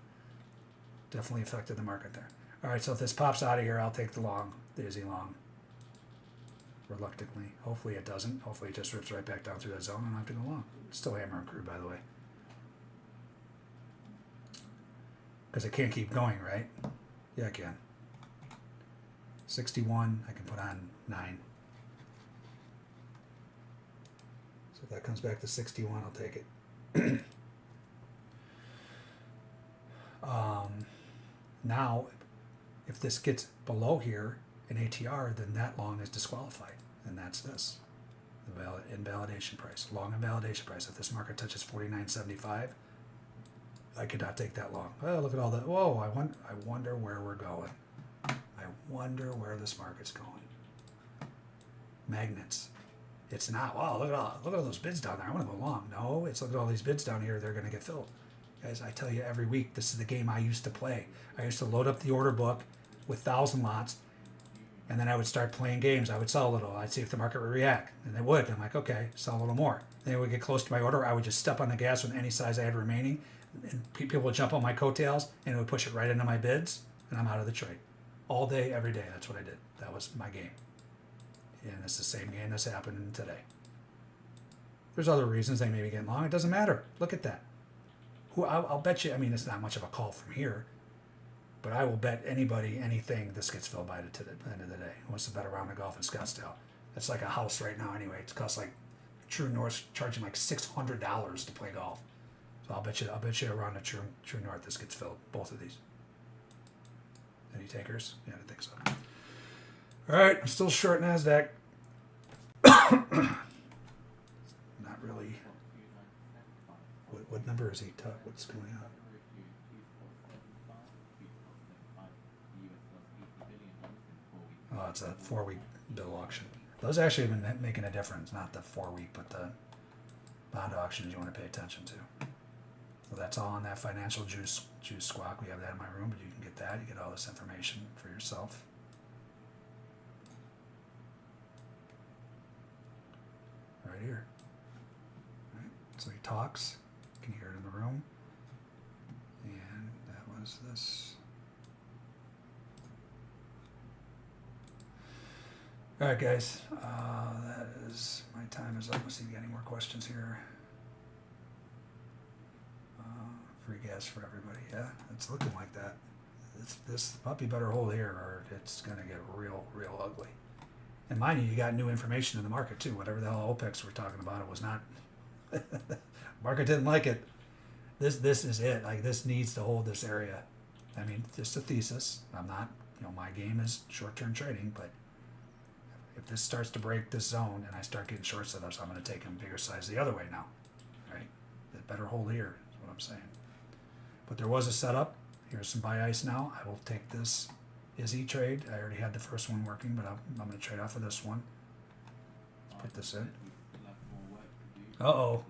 Definitely affected the market there. All right, so if this pops out of here, I'll take the long, the Izzy long. Reluctantly. Hopefully it doesn't. Hopefully it just rips right back down through that zone and I have to go long. It's still hammer and crude, by the way. Because it can't keep going, right? Yeah, I can. 61, I can put on 9. So if that comes back to 61, I'll take it. Now, if this gets below here in ATR, then that long is disqualified. And that's this. The invalidation price. Long invalidation price. If this market touches 49.75, I could not take that long. Oh, look at all that. Whoa, I wonder where we're going. I wonder where this market's going. Magnets. It's not, wow, look at all those bids down there. I want to go long. No, it's look at all these bids down here. They're going to get filled. Guys, I tell you every week, this is the game I used to play. I used to load up the order book with 1,000 lots, and then I would start playing games. I would sell a little. I'd see if the market would react, and they would. I'm like, okay, sell a little more. Then it would get close to my order. I would just step on the gas with any size I had remaining, and people would jump on my coattails, and it would push it right into my bids, and I'm out of the trade. All day, every day, that's what I did. That was my game. And it's the same game that's happening today. There's other reasons they may be getting long. It doesn't matter. Look at that. I'll bet you, I mean, it's not much of a call from here, but I will bet anybody, anything, this gets filled by the end of the day. Who wants to bet a round of golf in Scottsdale? It's like a house right now anyway. It costs like, True North's charging like $600 to play golf. So I'll bet you a round of True North this gets filled. Both of these. Any takers? Yeah, I think so. All right, I'm still short NASDAQ. Not really. What number is he? What's going on? Oh, it's a 4-week bill auction. Those actually have been making a difference, not the 4-week, but the bond auctions you want to pay attention to. So that's all on that financial juice squawk. We have that in my room, but you can get that. You get all this information for yourself. Right here. Right. So he talks. You can hear it in the room. And that was this. All right, guys. That is, my time is up. Let's see if we got any more questions here. Free gas for everybody. Yeah, it's looking like that. this puppy better hold here, or it's gonna get real ugly. And mind you, you got new information in the market too. Whatever the hell OPEX were talking about, it was not. Market didn't like it. This is it. Like, this needs to hold this area. I mean, just a thesis. I'm not, my game is short-term trading, but if this starts to break this zone and I start getting short setups, I'm going to take them bigger size the other way now. Right? It better hold here, is what I'm saying. But there was a setup. Here's some buy ice now. I will take this Izzy trade. I already had the first one working, but I'm going to trade off of this one. Put this in. Uh-oh.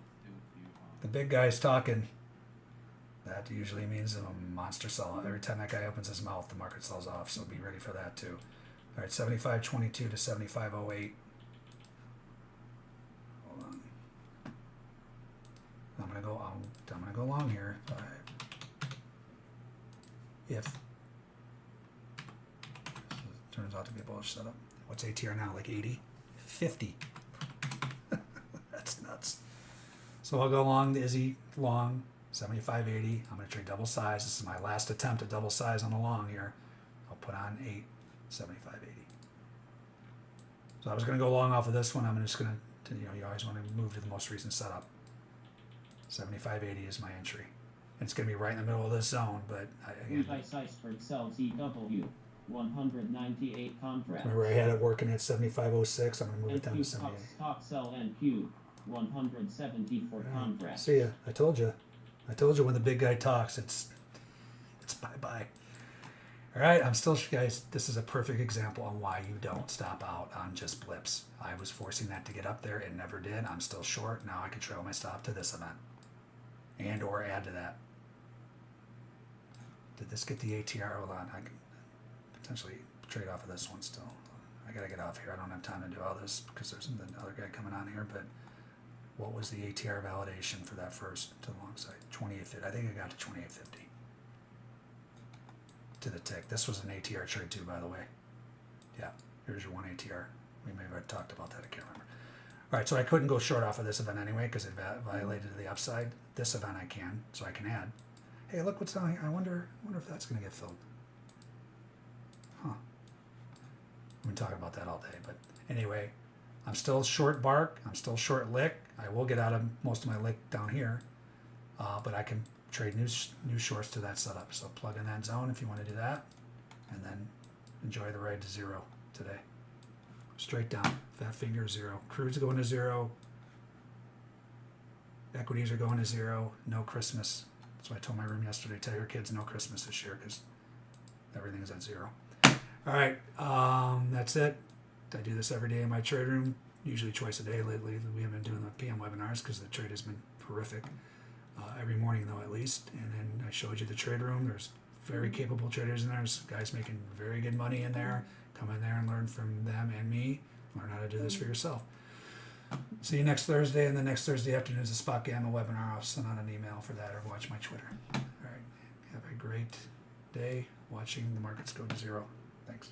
The big guy's talking. That usually means a monster sell. Every time that guy opens his mouth, the market sells off, so be ready for that too. All right, 75.22 to 75.08. Hold on. I'm gonna go long here. If turns out to be a bullish setup. What's ATR now? Like 80? 50. That's nuts. So I'll go long the Izzy long 75.80. I'm going to trade double size. This is my last attempt at double size on the long here. I'll put on 8 75.80. So I was going to go long off of this one. I'm just going to, you always want to move to the most recent setup. 75.80 is my entry. And it's going to be right in the middle of this zone, but Iceberg sells EW 198 contracts. Remember, I had it working at 75.06. I'm going to move it down to 78. Stock sell NQ 174 contracts. See ya. I told you. When the big guy talks, it's bye-bye. All right, I'm still, guys, this is a perfect example on why you don't stop out on just blips. I was forcing that to get up there. It never did. I'm still short. Now I can trail my stop to this event and or add to that. Did this get the ATR? Hold on. I can potentially trade off of this one still. I got to get off here. I don't have time to do all this because there's another guy coming on here, but what was the ATR validation for that first to the long side? 28.50. I think I got to 28.50 to the tick. This was an ATR trade too, by the way. Yeah, here's your one ATR. We may have talked about that. I can't remember. All right, so I couldn't go short off of this event anyway because it violated the upside. This event I can, so I can add. Hey, look what's down here. I wonder if that's going to get filled. Huh. We've been talking about that all day, but anyway, I'm still short bark. I'm still short lick. I will get out of most of my lick down here, but I can trade new shorts to that setup. So plug in that zone if you want to do that, and then enjoy the ride to zero today. Straight down, fat finger zero. Crude's going to zero. Equities are going to zero. No Christmas. That's why I told my room yesterday, tell your kids no Christmas this year because everything's at zero. All right, that's it. I do this every day in my trade room, usually twice a day lately. We haven't been doing the PM webinars because the trade has been horrific. Every morning, though, at least. And then I showed you the trade room. There's very capable traders in there. There's guys making very good money in there. Come in there and learn from them and me. Learn how to do this for yourself. See you next Thursday, and the next Thursday afternoon is a Spot Gamma webinar. I'll send out an email for that or watch my Twitter. All right. Have a great day watching the markets go to zero. Thanks.